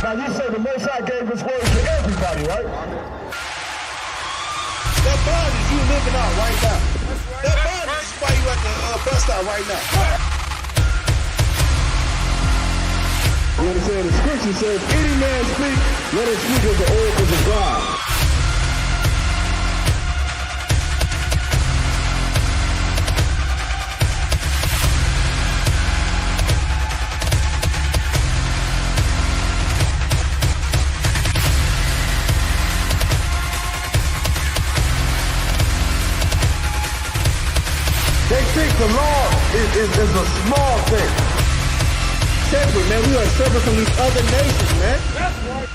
Now you say the Most High gave his word to everybody, right? That bond is you living out right now. That bond is why you at the bus stop right now. You understand? The scripture says, any man speak, let him speak as the oracles of God. They think the law is a small thing. Separate, man. We are separate from these other nations, man. That's right.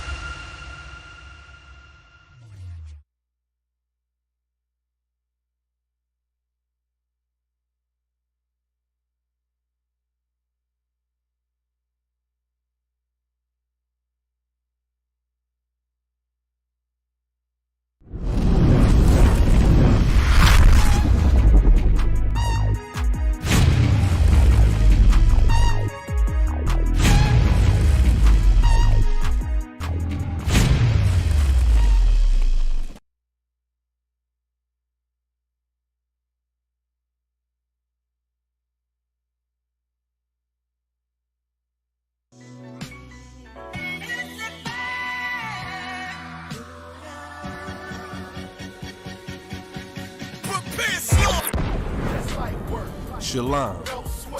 Shalom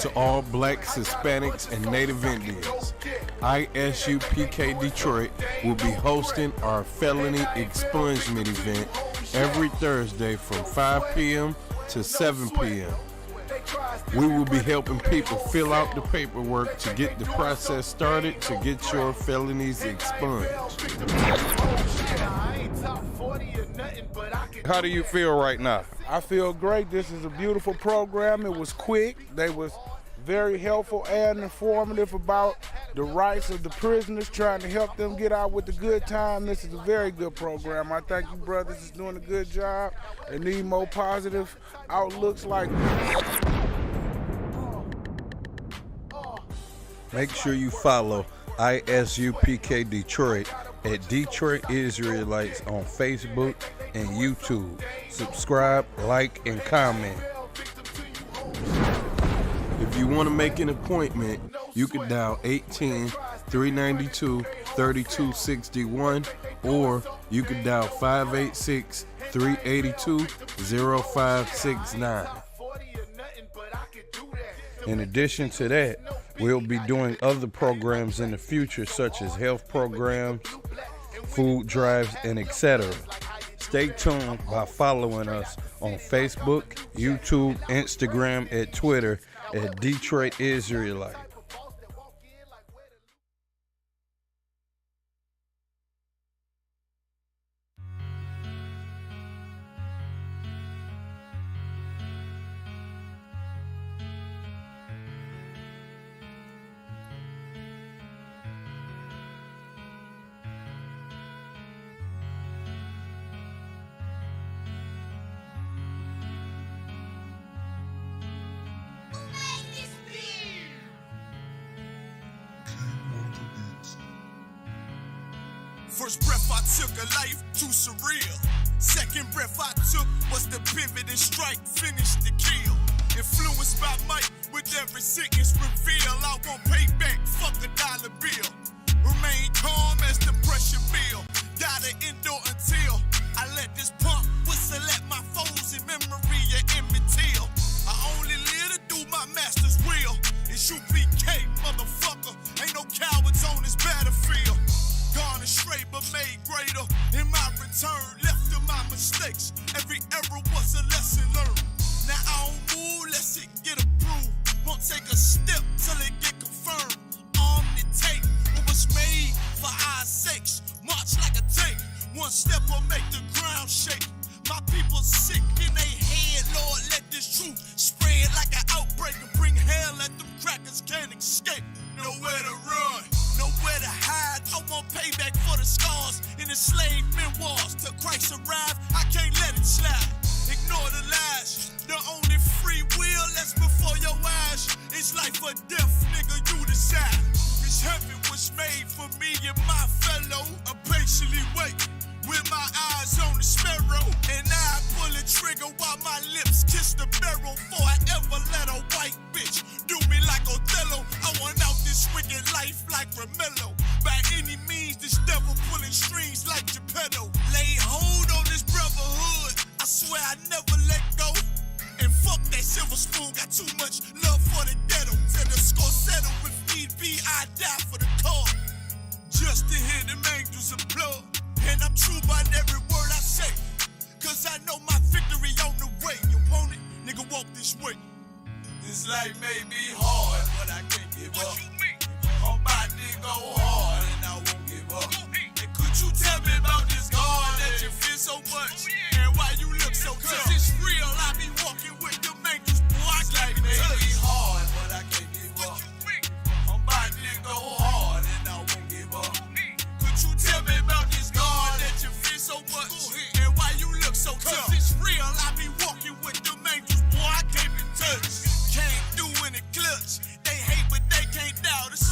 to all blacks, Hispanics, and Native Indians. ISUPK Detroit will be hosting our felony expungement event every Thursday from 5 p.m. to 7 p.m. We will be helping people fill out the paperwork to get the process started to get your felonies expunged. How do you feel right now? I feel great. This is a beautiful program. It was quick. They was very helpful and informative about the rights of the prisoners, trying to help them get out with a good time. This is a very good program. I thank you brothers is doing a good job. They need more positive outlooks like this. Make sure you follow ISUPK Detroit at Detroit Israelites on Facebook and YouTube. Subscribe, like, and comment. If you want to make an appointment, you can dial 810-392-3261 or you can dial 586-382-0569. In addition to that, we'll be doing other programs in the future, such as health programs, food drives, and etc. Stay tuned by following us on Facebook, YouTube, Instagram, and Twitter at Detroit Israelite. First breath I took, a life too surreal. Second breath I took was the pivot and strike, finish the kill. Influenced by might, with every sentence reveal. I won't pay back, fuck a dollar bill. Remain calm as the pressure build. Gotta endure until I let this pump whistle at my foes in memory of Emmett Till. I only live to do my master's will. It's UPK, motherfucker. Ain't no cowards on this battlefield. Gone astray but made greater. In my return, left to my mistakes. Every error was a lesson learned. Now I don't move, let's it get approved. Won't take a step till it get confirmed. Arm to take what was made for our sakes. March like a tank. One step will make the ground shake. My people sick in their head, Lord, let this truth spread like an outbreak and bring hell at them crackers can't escape. Nowhere to run, nowhere to hide. I want payback for the scars in the slave memoirs. Till Christ arrive, I can't let it slide. Ignore the lies. The only free will that's before your eyes is life or death, nigga, you decide. This heaven was made for me and my my lips, kiss the barrel before I ever let a white bitch do me like Othello. I want out this wicked life like Romello. By any means, this devil pulling strings like Geppetto. Lay hold on this brotherhood, I swear I never let go. And fuck that silver spoon, got too much love for the ghetto. Till the score settle, if need be, I die for the cause. Just to hear them angels applaud. And I'm true by every word I say, cause I know my victory on the way. You want it? Nigga, walk this way. This life may be hard, but I can't give up. I'm about to go hard and I won't give up. And could you tell me about this God that you feel so much? And why you look so tough? Cause it's real, I be walking with them angels. Boy, this life may be hard, but I can't give up. I'm about to go hard and I won't give up. Could you tell me about this God that you feel so much? And why you look so tough? Cause it's real, I be walking with them angels. Boy, I can't be touched. Came through in the clutch. They hate, but they can't doubt us.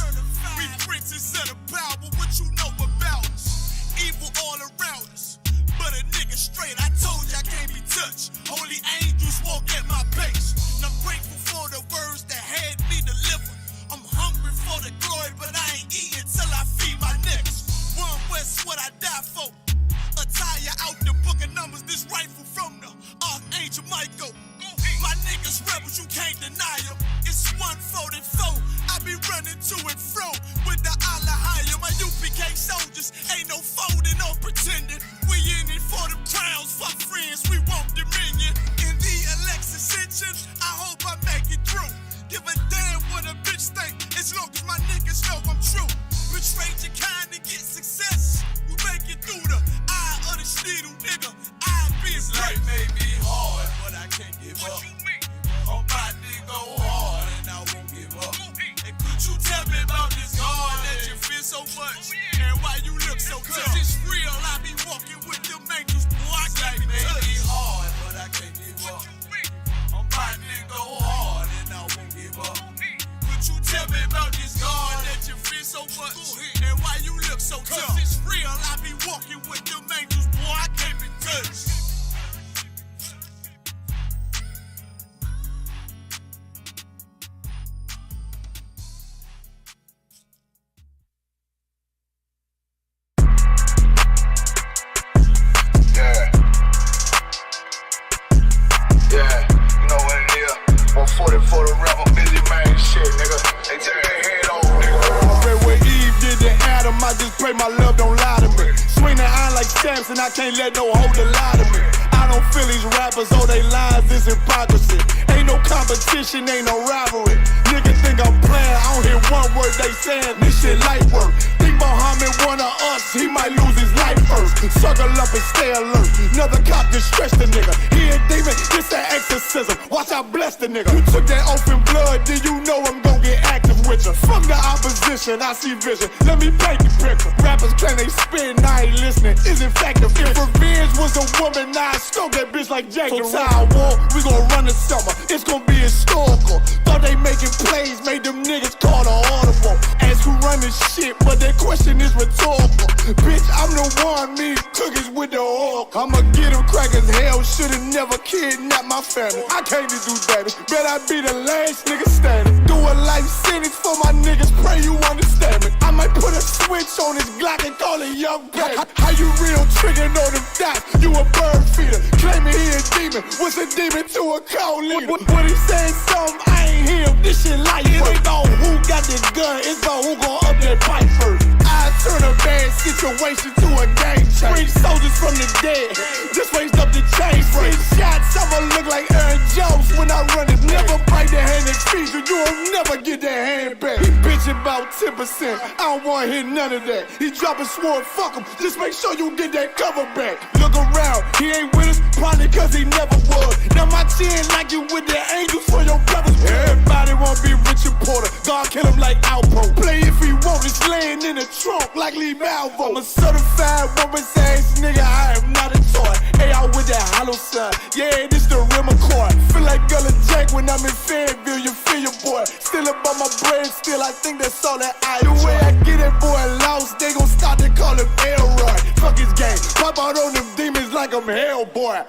We princes of the power, what you know about us? Evil all around us, but a nigga straight. I told you I can't be touched. Holy angels walk at my pace. And I'm grateful for the words that had me delivered. I'm hungry for the glory, but I ain't eating till I feed my next. One West, what I die for. Attire out the book of numbers. This rifle from the Archangel Michael. My niggas rebels, you can't deny them. It's 144. I be running to and fro with the Allah higher. My UPK soldiers ain't no folding or pretending. We in it for them crowns, fuck friends, we want dominion. In the election ascension, I hope I make it through. Give a damn what a bitch think, as long as my niggas know I'm true. Betrayed your kind to get success. You make it through the eye of the needle, nigga. I be a life may be hard, but I can't give up. I'm about to go hard and I won't give up. And could you tell me about this God that you feel so much? And why you look so tough? Cause it's real, I be walking with them angels. Boy, I can't be touched. It may be hard, but I can't give up. I'm about to go hard and I won't give up. Could you tell me about this God that you feel so much? And why you look so tough? Cause it's real, I be walking with them angels. Boy, I can't be touched. My love don't lie to me. Swing the iron like stamps and I can't let no holder lie to me. I don't feel these rappers, all they lies is hypocrisy. Ain't no competition, ain't no rivalry. Niggas think I'm playing, I don't hear one word they saying. This shit light work. Think Muhammad one of us, he might lose his life first. Suckle up and stay alert. Another cop just stretch the nigga. He a demon, this an exorcism. Watch I bless the nigga. You took that oath in blood, then you know I'm gon' get active with you. From the opposition, I see vision. Let me paint the picture. Rappers claim they spit and I ain't listening. Is in fact the If revenge was a woman, now I stroke that bitch like Jacob. So I war, we gon' run the summer. It's gon' be historical. Thought they making plays, made them niggas call the audible. Ask who run this shit, but that question is rhetorical. Bitch, I'm the one, me cookies with the oil. I'ma get them crackers, hell, should've never kidnapped my family. I can't just do that. Bet I be the last nigga standing. Do a life sentence for my niggas, pray you understand me. I might put a switch on this Glock and call it young baby. How you real trigger know them dots? You a bird feeder, claiming he a demon. What's a demon to a cold leader? What he saying something, I ain't hear him. This shit light work. It ain't about who got this gun, it's about who gon' up that pipe first. I turn a bad situation to a game changer. Bring soldiers from the dead, just raised up the chain. Free shots, I'ma look like Aaron Jones when I run it. Never bite the hand and feed you, you'll never get that hand back. He bitchin' about 10%, I don't wanna hear none of that. He dropping sword, fuck him, just make sure you get that cover back. Look around, he ain't with us, probably cause he never was. Now my chin like you with the angels for your brothers. Everybody wanna be Richard Porter, God kill him like Alpo. Play if he want, it's laying in the trunk like Lee Malvo. I'm a certified woman's ass nigga, I am not a toy. Hey, out with that hollow sign, yeah, this the rim accord. Feel like Gullah Jack when I'm in Fayetteville, you feel your boy. Still about my brain, still I think that's all that I enjoy. The way I get that boy lost, they gon' start to call him Elroy. Fuck his game, pop out on them demons like I'm Hellboy.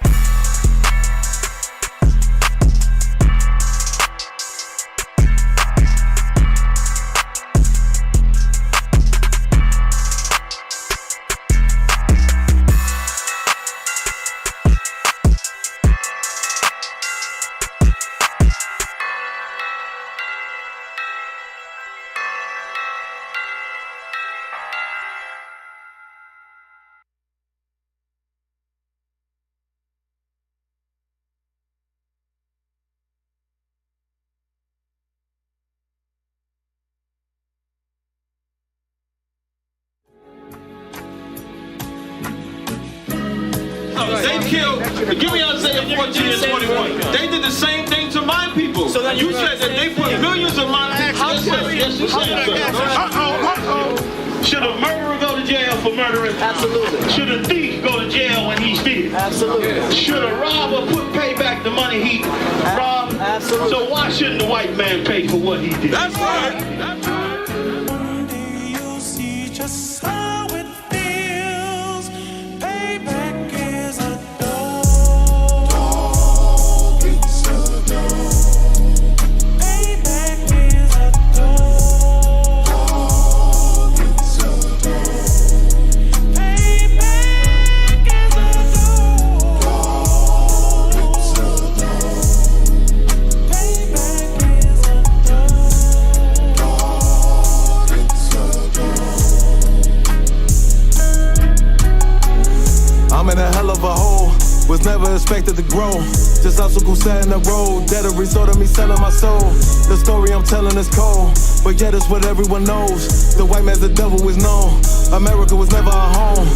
They killed, give me Isaiah 14 and 21. They did the same thing to my people. So you said that they put millions of my people. Yes, you said. Should a murderer go to jail for murdering? Absolutely. Should a thief go to jail when he steals? Absolutely. Should a robber pay back the money he robbed? Absolutely. So why shouldn't the white man pay for what he did? That's right. That's right. One day you'll see just how it feels. Payback is a dog. It's a dog. Payback is a dog. I'm in a hell of a hole, was never expected to grow. Just obstacle set in the road, that a result of me selling my soul. The story I'm telling is cold, but yet it's what everyone knows. The white man's the devil is known. America was never a home,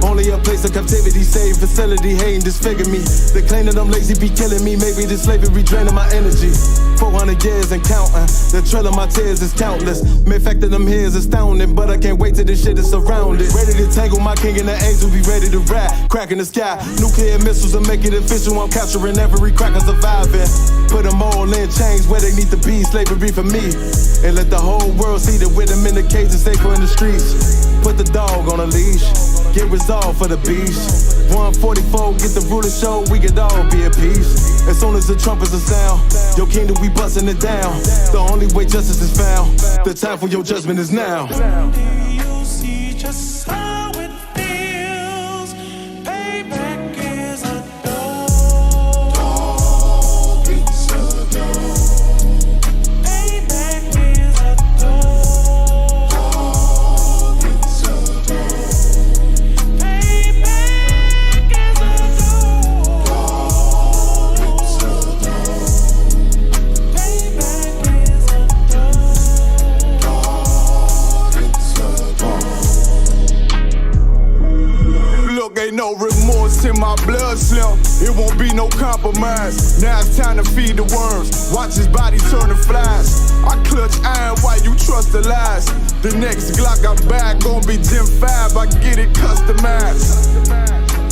only a place of captivity, saved facility, hating, disfigure me. They claim that I'm lazy, be killing me. Maybe this slavery draining my energy. 400 years and counting, the trail of my tears is countless. Main fact that I'm here is astounding, but I can't wait till this shit is surrounded. Ready to tangle my king and the angels, be ready to rap. Cracking the sky, nuclear missiles will make it official. I'm capturing every cracker surviving. Put them all in chains where they need to be, slavery for me. And let the whole world see that with them in the cage and safer in the streets. Put the dog on a leash, get resolved for the beast. 144, get the ruler show, we could all be at peace. As soon as the trumpets are sound, your kingdom we busting it down. The only way justice is found, the time for your judgment is now. You'll see just how it feels. Payback is a dog. It's a dog. Payback is a dog. It's a dog. Payback is a dog. It's a dog. Payback is a Look, ain't no remorse in my blood slim. It won't be no compromise. Now it's time to feed the worms. Watch his body turn to flies. I clutch iron while you trust the lies. The next Glock I buy gon' be Gen 5. I get it customized.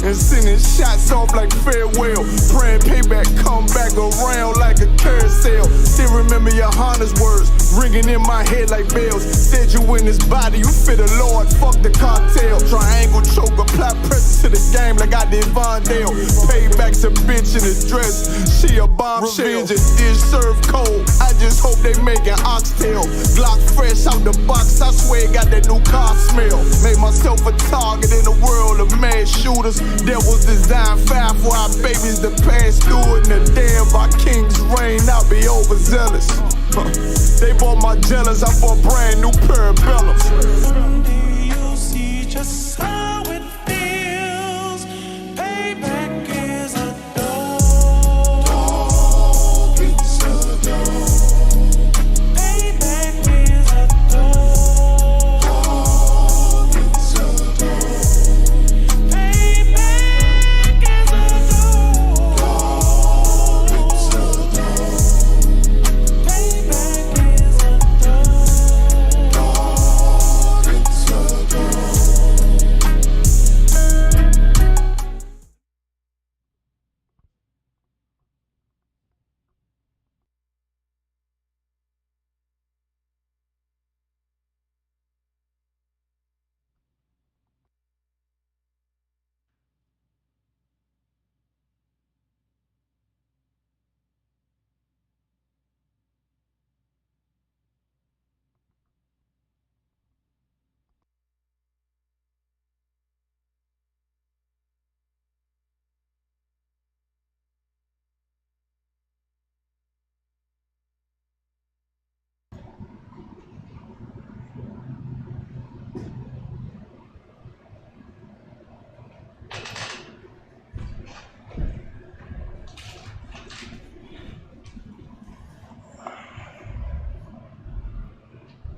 And sending shots off like farewell. Praying payback come back around like a carousel. Still remember your Honda's words ringing in my head like bells. Said you in this body, you fit a Lord, fuck the cartel. Triangle choke, apply pressure to the game like I did Vondale. Payback's a bitch in a dress, she a bombshell. Revenge is served cold, I just hope they make an oxtail. Glock fresh out the box, I swear it got that new car smell. Made myself a target in the world of mad shooters. Devils design fire for our babies to pass through. In the day of our king's reign, I'll be overzealous. They bought my jealous, I bought brand new parabellums. Someday you'll see just how it feels. Payback is a dog. It's a dog. Payback is a dog. It's a dog. Payback is a dog. It's a dog. Payback is a dog. It's a dog.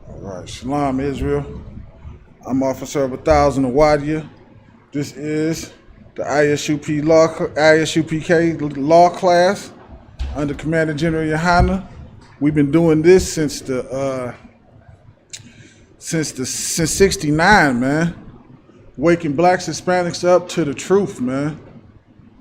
All right, Shalom, Israel. I'm Officer of 1,000 of Wadia. This is the ISUPK law class under Commander General Yohana. We've been doing this since 69, man. Waking blacks, Hispanics up to the truth, man.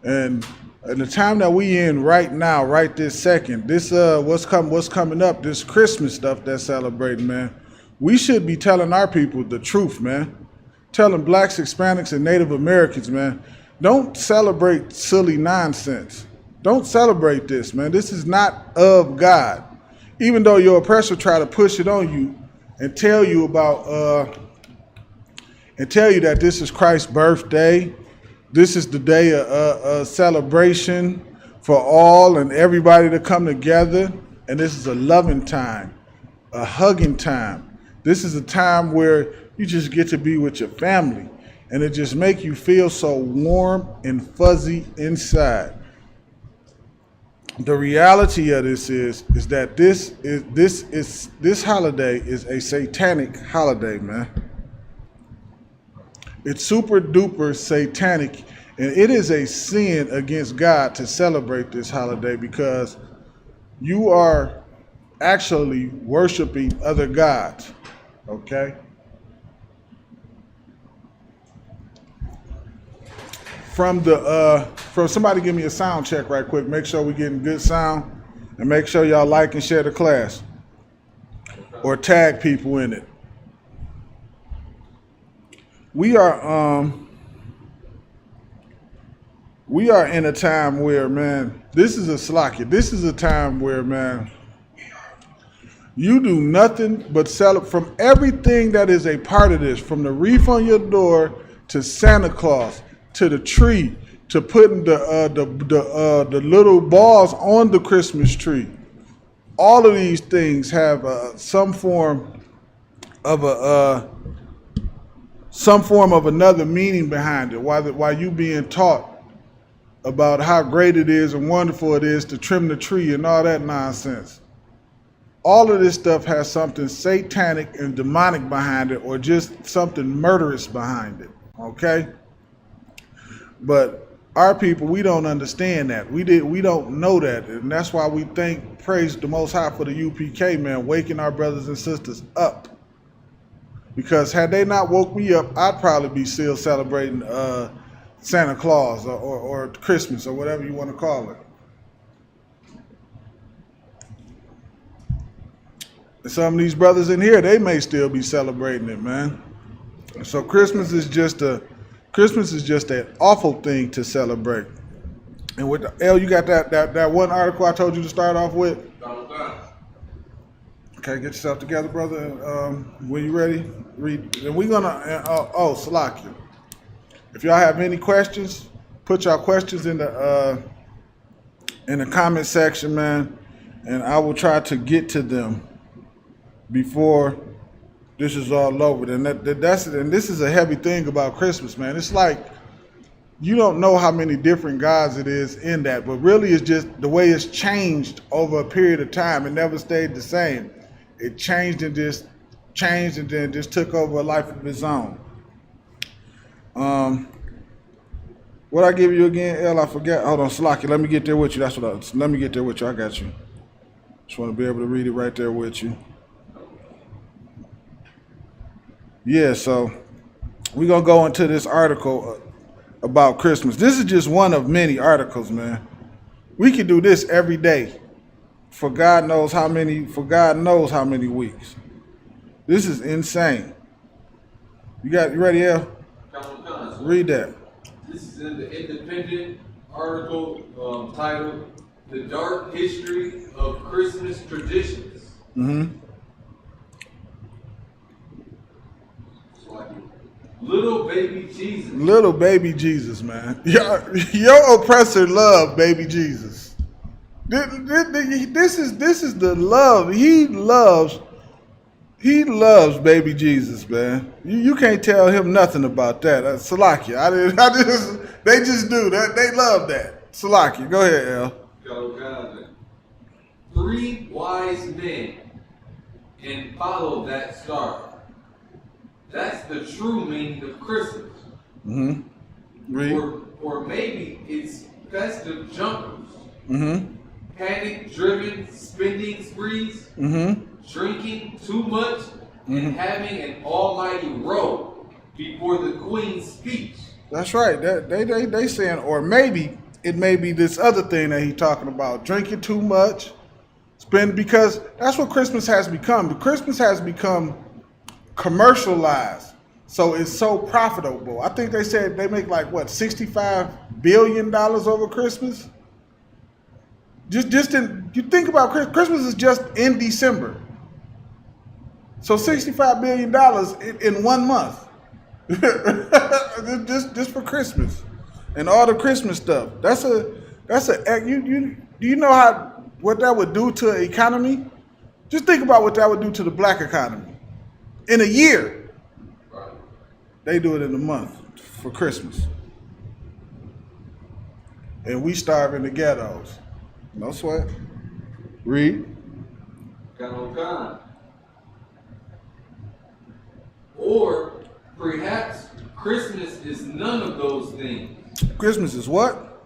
And the time that we in right now, right this second, this what's coming up, this Christmas stuff that's celebrating, man. We should be telling our people the truth, man. Telling blacks, Hispanics, and Native Americans, man, don't celebrate silly nonsense. Don't celebrate this, man. This is not of God. Even though your oppressor try to push it on you and tell you about and tell you that this is Christ's birthday, this is the day of celebration for all and everybody to come together, and this is a loving time, a hugging time. This is a time where you just get to be with your family, and it just make you feel so warm and fuzzy inside. The reality of this is that this holiday is a satanic holiday, man. It's super duper satanic, and it is a sin against God to celebrate this holiday because you are actually worshiping other gods, okay? From somebody give me a sound check right quick. Make sure we're getting good sound, and make sure y'all like and share the class or tag people in it. We are in a time where, man, this is a slacker. This is a time where, man, you do nothing but celebrate from everything that is a part of this, from the wreath on your door to Santa Claus to the tree to putting the little balls on the Christmas tree. All of these things have some form of another meaning behind it. While you being taught about how great it is and wonderful it is to trim the tree and all that nonsense. All of this stuff has something satanic and demonic behind it, or just something murderous behind it. Okay? But our people, we don't understand that. We don't know that. And that's why we praise the Most High for the UPK, man, waking our brothers and sisters up. Because had they not woke me up, I'd probably be still celebrating Santa Claus or Christmas or whatever you want to call it. And some of these brothers in here, they may still be celebrating it, man. So Christmas is just an awful thing to celebrate. And with L, you got that one article I told you to start off with? Okay, get yourself together, brother. When you ready, read. And we're gonna. Salakia. If y'all have any questions, put y'all questions in the comment section, man, and I will try to get to them before this is all over. And that's it. And this is a heavy thing about Christmas, man. It's like you don't know how many different gods it is in that, but really it's just the way it's changed over a period of time. It never stayed the same. It changed and then just took over a life of its own. What I give you again, L? I forgot. Hold on, Slocky. Let me get there with you. Let me get there with you. I got you. Just want to be able to read it right there with you. Yeah, so we're going to go into this article about Christmas. This is just one of many articles, man. We could do this every day for God knows how many weeks. This is insane. You ready, L? Read that. This is in the Independent article titled "The Dark History of Christmas Traditions." Mm-hmm. Little baby Jesus. Little baby Jesus, man. Your oppressor loved baby Jesus. This is the love. He loves baby Jesus, man. You can't tell him nothing about that. Salakia. They just do that. They love that. Salakia. Go ahead, El. 3 wise men and follow that star. That's the true meaning of Christmas. Mm-hmm. Read. or maybe it's festive jumpers, Mm-hmm. panic-driven spending sprees, drinking too much, and having an almighty row before the Queen's speech. That's right. They saying, or maybe it may be this other thing that he's talking about, drinking too much, because that's what Christmas has become. Christmas has become commercialized, so it's so profitable. I think they said they make like what, $65 billion over Christmas. You think about Christmas is just in December, so $65 billion in 1 month. just for Christmas and all the Christmas stuff. Do you know what that would do to an economy? Just think about what that would do to the black economy. In a year, they do it in a month for Christmas, and we starve in the ghettos. No sweat. Read. Or perhaps Christmas is none of those things. Christmas is what?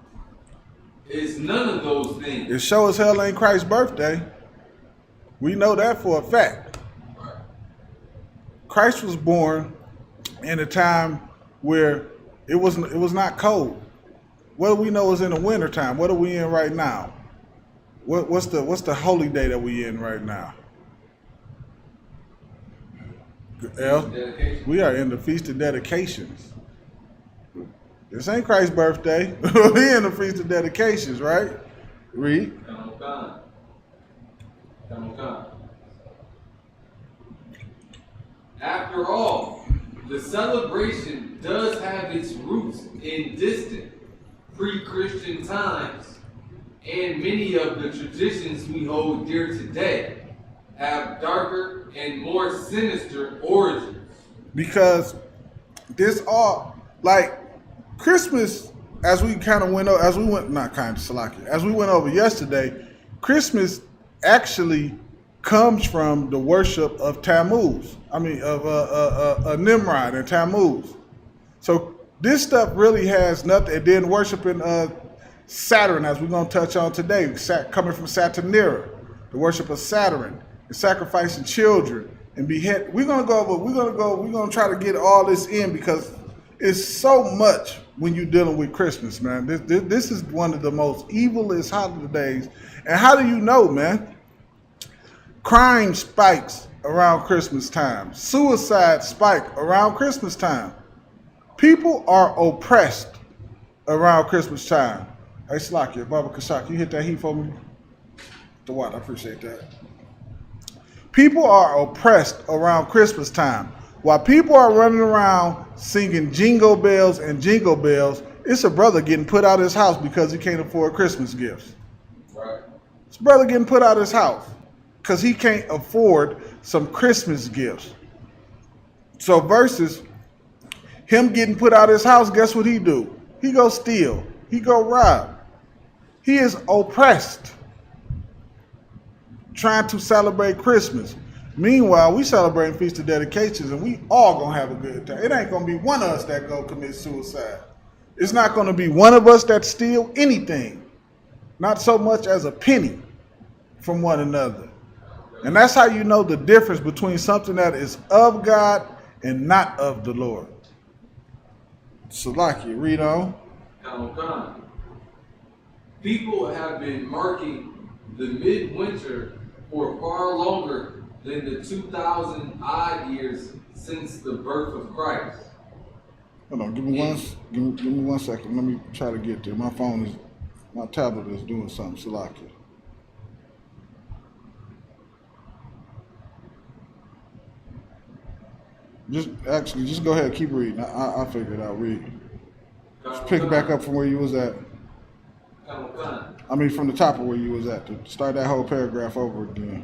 It's none of those things. It sure as hell ain't Christ's birthday. We know that for a fact. Christ was born in a time where it was not cold. What do we know is in the wintertime? What are we in right now? What's the holy day that we in right now? We are in the Feast of Dedications. This ain't Christ's birthday. We in the Feast of Dedications, right? Read. After all, the celebration does have its roots in distant, pre-Christian times, and many of the traditions we hold dear today have darker and more sinister origins. Because this all, like Christmas, as we went over yesterday, Christmas actually comes from the worship of Tammuz. Of Nimrod and Tammuz. So this stuff really has nothing. It didn't worshiping Saturn, as we're gonna touch on today, coming from Saturnera, the worship of Saturn, and sacrificing children and behead. We're gonna try to get all this in because it's so much when you're dealing with Christmas, man. This is one of the most evilest holidays. And how do you know, man? Crime spikes around Christmas time. Suicide spike around Christmas time. People are oppressed around Christmas time. Hey, Slakia, Baba Kashak, you hit that heat for me? The what? I appreciate that. People are oppressed around Christmas time. While people are running around singing jingle bells and jingle bells, it's a brother getting put out of his house because he can't afford Christmas gifts. Right. It's a brother getting put out of his house because he can't afford some Christmas gifts. So versus him getting put out of his house, guess what he do? He go steal. He go rob. He is oppressed trying to celebrate Christmas. Meanwhile, we celebrating Feast of Dedications and we all gonna have a good time. It ain't gonna be one of us that go commit suicide. It's not gonna be one of us that steal anything. Not so much as a penny from one another. And that's how you know the difference between something that is of God and not of the Lord. Salaki, read on. People have been marking the midwinter for far longer than the 2,000 odd years since the birth of Christ. Hold on, give me 1 second. Let me try to get there. My tablet is doing something. Salaki. Just go ahead, keep reading. I'll figure it out. Read. Just pick it back up from where you was at. From the top of where you was at. To start that whole paragraph over again.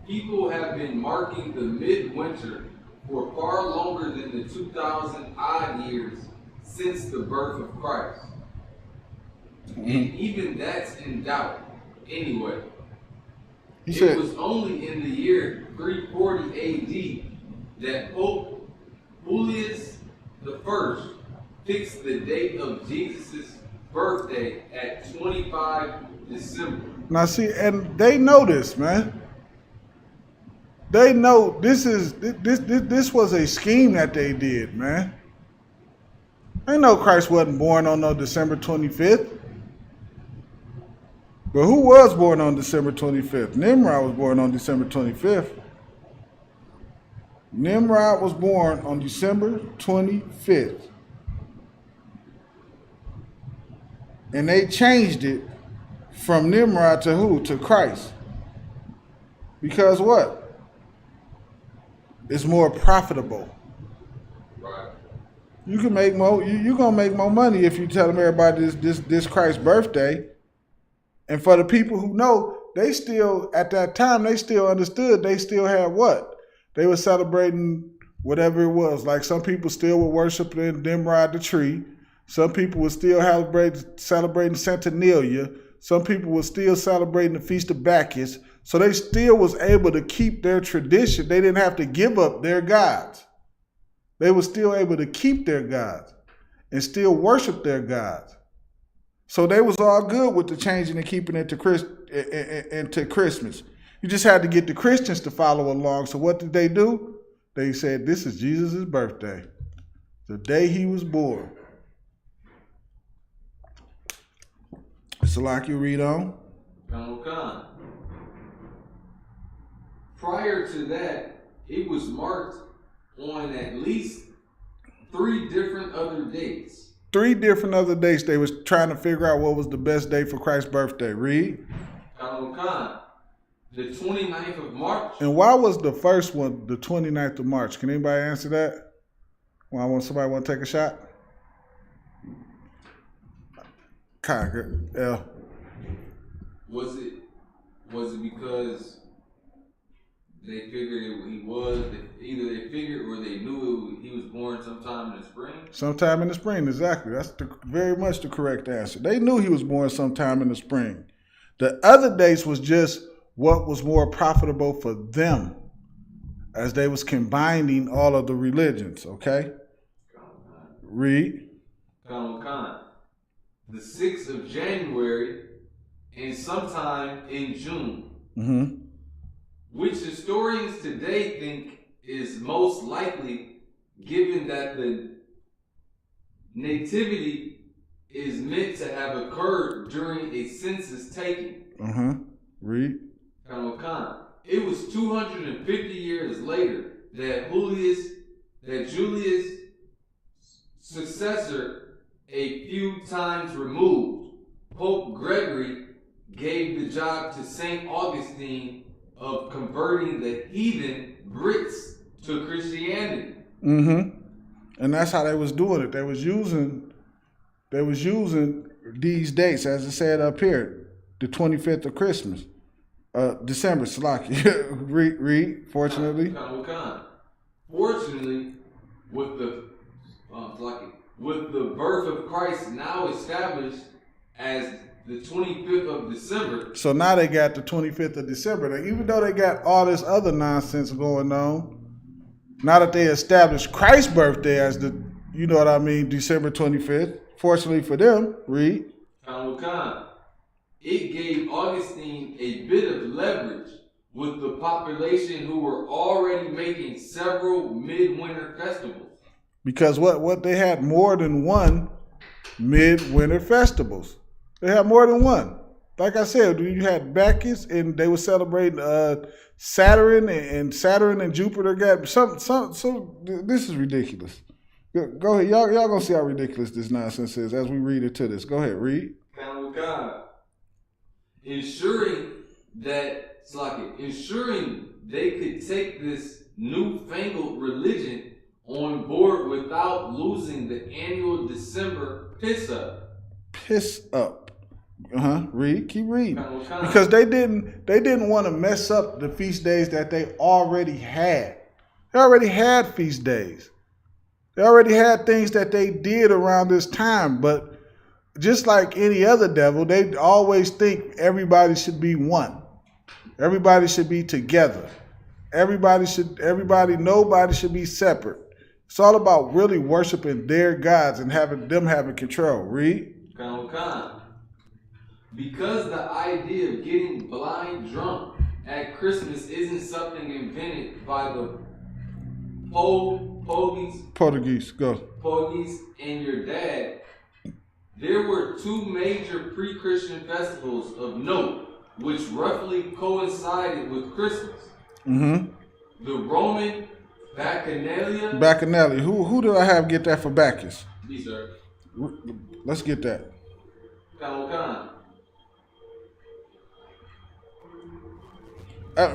People have been marking the midwinter for far longer than the 2,000 odd years since the birth of Christ. And even that's in doubt anyway. It was only in the year 340 AD that Pope Julius I fixed the date of Jesus' birthday at 25 December. Now see, and they know this, man. They know this was a scheme that they did, man. They know Christ wasn't born on no December 25th. But who was born on December 25th? Nimrod was born on December 25th. Nimrod was born on December 25th. And they changed it from Nimrod to who? To Christ. Because what? It's more profitable. Right. You can make more. You're gonna make more money if you tell them everybody this Christ's birthday. And for the people who know, they still at that time they still understood. They still had what? They were celebrating whatever it was. Like some people still were worshiping Nimrod the tree. Some people were still celebrating Saturnalia. Some people were still celebrating the Feast of Bacchus. So they still was able to keep their tradition. They didn't have to give up their gods. They were still able to keep their gods and still worship their gods. So they was all good with the changing and keeping it to Christmas. You just had to get the Christians to follow along. So what did they do? They said, this is Jesus' birthday, the day he was born. So like you read on. Khan. Prior to that, it was marked on at least 3 different other dates. 3 different other dates they was trying to figure out what was the best day for Christ's birthday. Read. Khan. The 29th of March. And why was the first one the 29th of March? Can anybody answer that? Somebody want to take a shot? Yeah. Was it because they figured he was, either they figured or they knew he was born sometime in the spring? Sometime in the spring, exactly. That's very much the correct answer. They knew he was born sometime in the spring. The other dates was just what was more profitable for them as they was combining all of the religions, okay? Read. Khan. The 6th of January and sometime in June. Mm-hmm. Which historians today think is most likely, given that the nativity is meant to have occurred during a census taking. Read. Khan. It was 250 years later that Julius' successor, a few times removed, Pope Gregory, gave the job to St. Augustine of converting the heathen Brits to Christianity. And that's how they was doing it. They was using these dates, as it said up here, the 25th of Christmas. December, Salaki. read, fortunately. Fortunately, with the birth of Christ now established as the 25th of December. So now they got the 25th of December. Now, even though they got all this other nonsense going on, now that they established Christ's birthday as December 25th, fortunately for them, read. It gave Augustine a bit of leverage with the population who were already making several midwinter festivals. Because what they had more than one midwinter festivals. They had more than one. Like I said, you had Bacchus, and they were celebrating Saturn, and Saturn and Jupiter got some. This is ridiculous. Go ahead, y'all gonna see how ridiculous this nonsense is as we read into this. Go ahead, read. Ensuring they could take this newfangled religion on board without losing the annual December piss up. Piss up. Read. Keep reading. Because they didn't want to mess up the feast days that they already had. They already had feast days. They already had things that they did around this time, but just like any other devil, they always think everybody should be one. Everybody should be together. Nobody should be separate. It's all about really worshiping their gods and having control. Read. Because the idea of getting blind drunk at Christmas isn't something invented by the Portuguese, go. Pogies and your dad, there were two major pre-Christian festivals of note which roughly coincided with Christmas. The Roman Bacchanalia. Bacchanalia. Who did I have get that for Bacchus? Me, sir. Let's get that.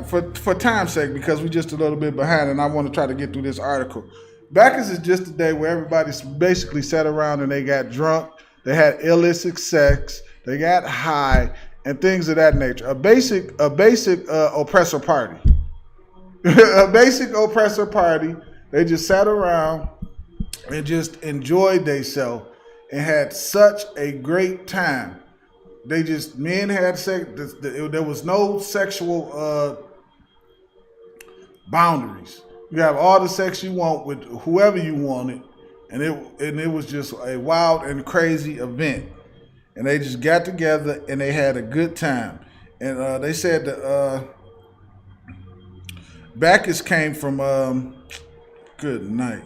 For time's sake, because we're just a little bit behind and I want to try to get through this article. Bacchus is just a day where everybody basically sat around and they got drunk, they had illicit sex, they got high, and things of that nature. A basic oppressor party. A basic oppressor party. They just sat around and just enjoyed themselves and had such a great time. Men had sex. There was no sexual boundaries. You have all the sex you want with whoever you wanted, and it was just a wild and crazy event. And they just got together and they had a good time. And they said that Bacchus came from good night.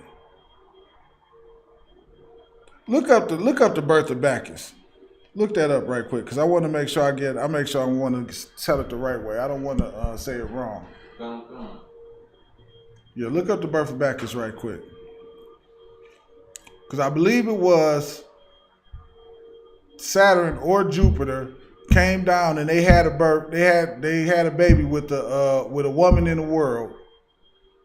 Look up the birth of Bacchus. Look that up right quick, because I want to make sure I want to tell it the right way. I don't want to say it wrong. Yeah, look up the birth of Bacchus right quick. Because I believe it was Saturn or Jupiter came down and they had a birth. They had a baby with a woman in the world,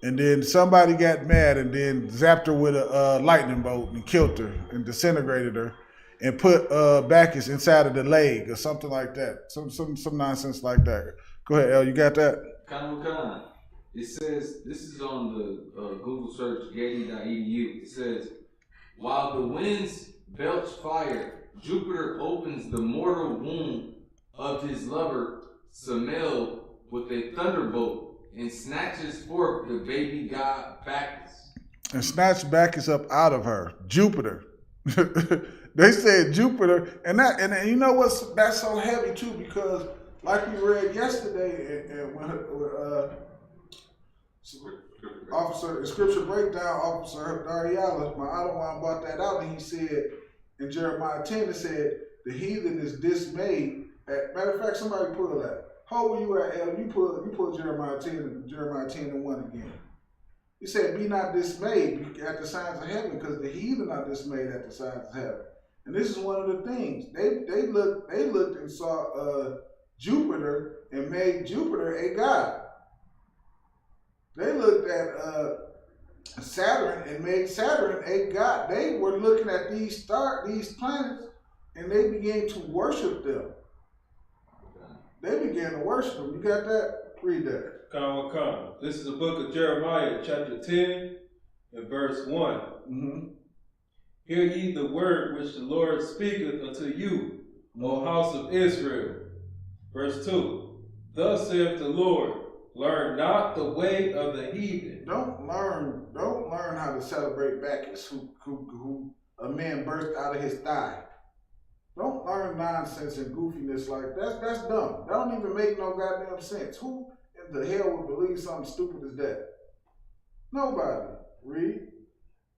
and then somebody got mad and then zapped her with a lightning bolt and killed her and disintegrated her. And put Bacchus inside of the leg or something like that. Some nonsense like that. Go ahead, El. You got that? It says, this is on the Google search, getty.edu. It says, while the winds belch fire, Jupiter opens the mortal womb of his lover, Samael, with a thunderbolt and snatches forth the baby god Bacchus. And snatched Bacchus up out of her. Jupiter. They said Jupiter, and you know that's so heavy too, because like we read yesterday, and when officer Scripture Breakdown officer Dariala, my other one, brought that out, and he said in Jeremiah 10, it said the heathen is dismayed. Matter of fact, somebody pull that. How were you at, El? You pull Jeremiah 10 and 1 again. He said, be not dismayed at the signs of heaven, because the heathen are dismayed at the signs of heaven. And this is one of the things. They looked and saw Jupiter and made Jupiter a god. They looked at Saturn and made Saturn a god. They were looking at these planets, and they began to worship them. They began to worship them. You got that? Read that. Come. This is the book of Jeremiah, chapter 10, and verse 1. Mm-hmm. Hear ye the word which the Lord speaketh unto you, O house of Israel. Verse 2. Thus saith the Lord, learn not the way of the heathen. Don't learn how to celebrate Bacchus, who a man burst out of his thigh. Don't learn nonsense and goofiness like that. That's dumb. That don't even make no goddamn sense. Who in the hell would believe something stupid as that? Nobody. Read.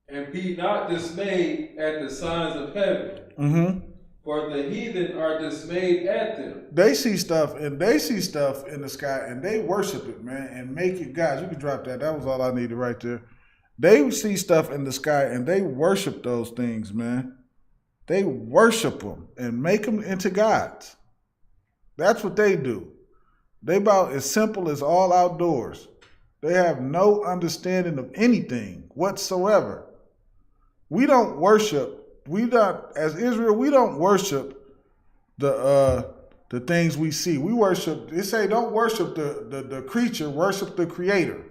And be not dismayed at the signs of heaven. Mm-hmm. For the heathen are dismayed at them. They see stuff in the sky and they worship it, man, and make it gods. You can drop that. That was all I needed right there. They see stuff in the sky and they worship those things, man. They worship them and make them into gods. That's what they do. They about as simple as all outdoors. They have no understanding of anything whatsoever. As Israel, we don't worship the things we see. We worship, they say don't worship the creature, worship the creator.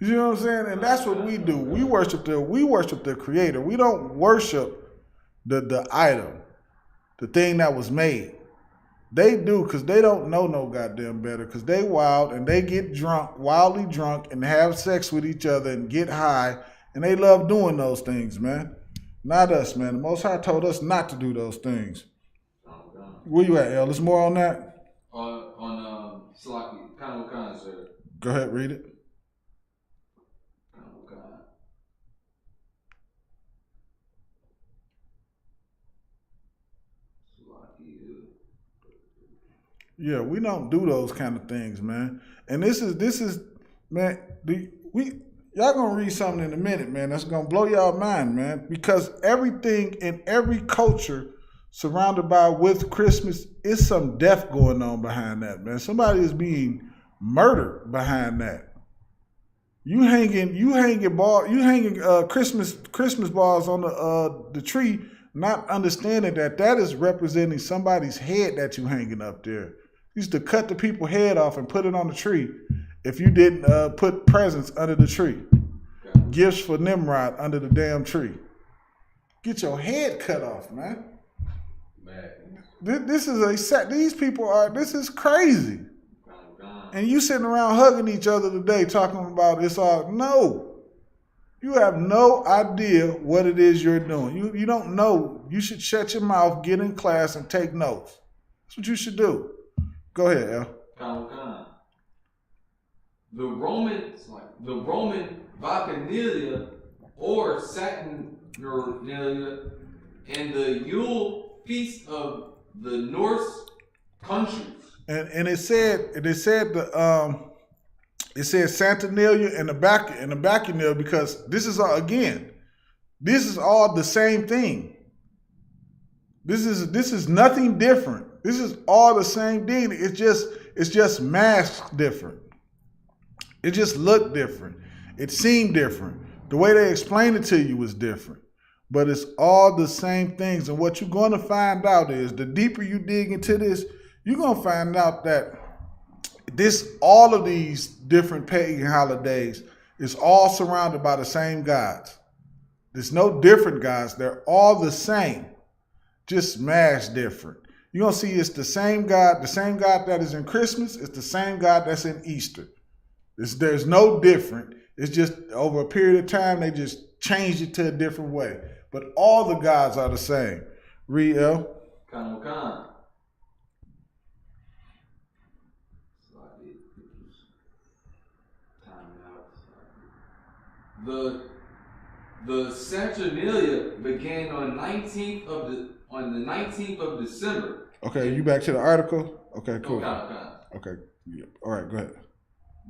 You know what I'm saying? And that's what we do. We worship the creator. We don't worship the item, the thing that was made. They do, because they don't know no goddamn better, because they wild and they get drunk, wildly drunk, and have sex with each other and get high And they love doing those things, man. Not us, man. The Most High told us not to do those things. Where you at, El? There's more on that? On Salaki, Khan, sir. Go ahead, read it. Yeah, we don't do those kind of things, man. And this is, man. Y'all gonna read something in a minute, man. That's gonna blow y'all mind, man. Because everything in every culture surrounded by with Christmas is some death going on behind that, man. Somebody is being murdered behind that. You hanging Christmas balls on the tree, not understanding that is representing somebody's head that you hanging up there. Used to cut the people's head off and put it on the tree if you didn't put presents under the tree. Gifts for Nimrod under the damn tree. Get your head cut off, man. This is crazy. And you sitting around hugging each other today talking about it's all, no. You have no idea what it is you're doing. You don't know. You should shut your mouth, get in class, and take notes. That's what you should do. Go ahead, El. The Roman Bacchanalia or Saturnalia and the Yule feast of the Norse countries. And it said Saturnalia and the Bacchanalia because this is all the same thing. This is nothing different. This is all the same thing. It's just masked different. It just looked different. It seemed different. The way they explained it to you was different. But it's all the same things. And what you're going to find out is the deeper you dig into this, you're going to find out that all of these different pagan holidays is all surrounded by the same gods. There's no different gods. They're all the same, just smashed different. You're going to see it's the same God that is in Christmas. It's the same God that's in Easter. There's no different. It's just over a period of time, they just changed it to a different way. But all the gods are the same. Read, El. Khan. The Saturnalia began on the 19th of December. Okay, you back to the article? Okay, cool. Okay, yeah. All right, go ahead.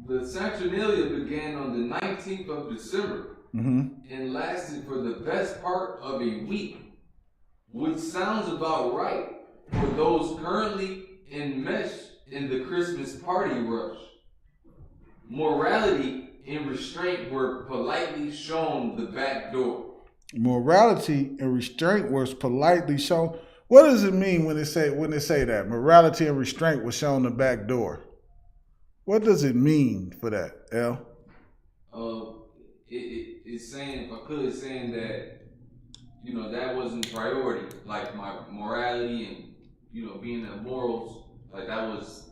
The Saturnalia began on the 19th of December and lasted for the best part of a week, which sounds about right for those currently enmeshed in the Christmas party rush. Morality and restraint were politely shown the back door. Morality and restraint was politely shown. What does it mean when they say that? Morality and restraint was shown the back door. What does it mean for that, El? It's saying, if I could, it's saying that, that wasn't priority. Like my morality and, being the morals, like that was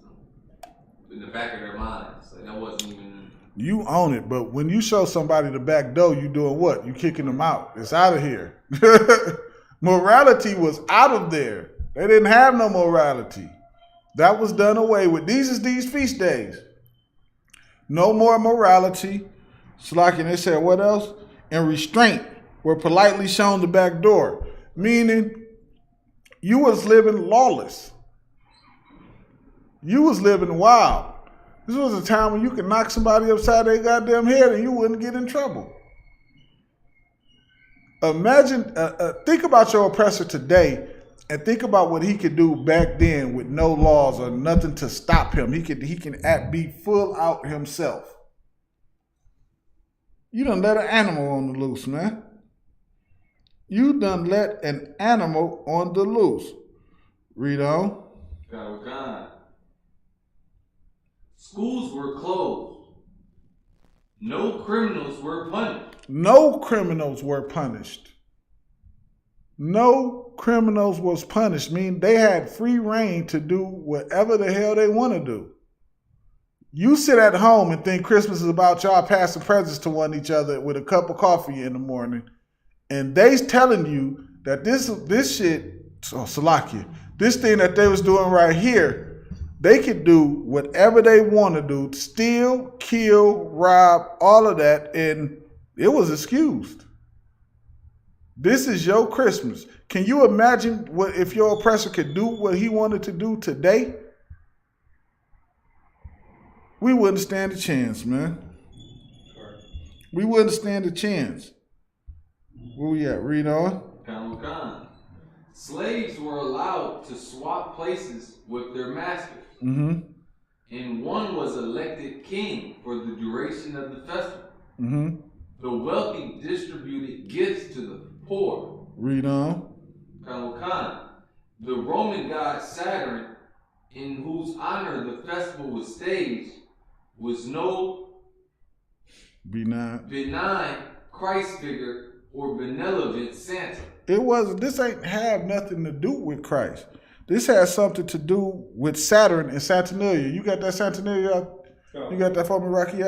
in the back of their minds. Like that wasn't even. You own it, but when you show somebody the back door, you doing what? You kicking them out. It's out of here. Morality was out of there. They didn't have no morality. That was done away with. These feast days. No more morality. Slacking, they said, what else? And restraint were politely shown the back door. Meaning, you was living lawless. You was living wild. This was a time when you could knock somebody upside their goddamn head and you wouldn't get in trouble. Imagine, think about your oppressor today and think about what he could do back then with no laws or nothing to stop him. He can be full out himself. You done let an animal on the loose, man. You done let an animal on the loose. Read on. God. Schools were closed. No criminals were punished. No criminals were punished. No criminals was punished. Meaning they had free reign to do whatever the hell they want to do. You sit at home and think Christmas is about y'all passing presents to one each other with a cup of coffee in the morning, and they's telling you that this shit, Salakia, this thing that they was doing right here, they could do whatever they want to do, steal, kill, rob, all of that, and it was excused. This is your Christmas. Can you imagine what if your oppressor could do what he wanted to do today? We wouldn't stand a chance, man. We wouldn't stand a chance. Where we at? Read on. Khan. Slaves were allowed to swap places with their masters. Mm-hmm. And one was elected king for the duration of the festival. Mm-hmm. The wealthy distributed gifts to the poor. Read on. Khan. The Roman god Saturn, in whose honor the festival was staged, was no benign Christ figure or benevolent Santa. It wasn't. This ain't have nothing to do with Christ. This has something to do with Saturn and Saturnalia. You got that Saturnalia? You got that for me, Rocky?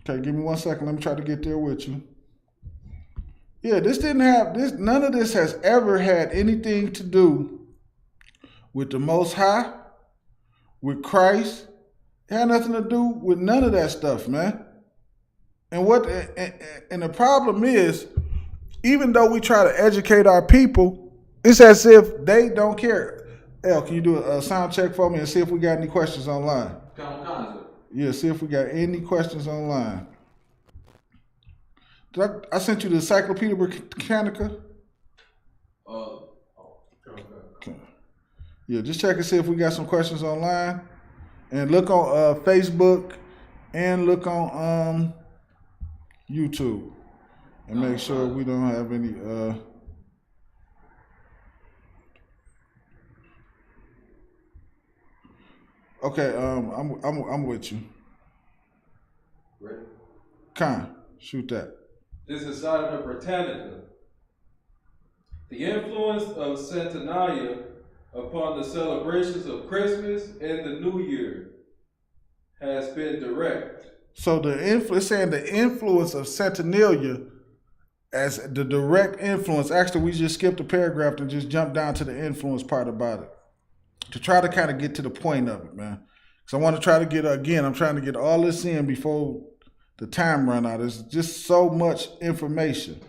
Okay, give me 1 second. Let me try to get there with you. Yeah, this didn't have this. None of this has ever had anything to do with the Most High, with Christ. It had nothing to do with none of that stuff, man. And the problem is, even though we try to educate our people, it's as if they don't care. El, can you do a sound check for me and see if we got any questions online? Yeah, see if we got any questions online. I sent you the Encyclopedia Britannica. Okay. Yeah, just check and see if we got some questions online. And look on Facebook and look on YouTube. And make sure we don't have any Okay, I'm with you. Ready? Khan, shoot that. This is out of the Britannica. The influence of Saturnalia upon the celebrations of Christmas and the New Year has been direct. So it's saying the influence of Saturnalia as the direct influence. Actually, we just skipped a paragraph and just jumped down to the influence part about it to try to kind of get to the point of it, man. So I want to try to get, again, I'm trying to get all this in before the time run out. There's just so much information.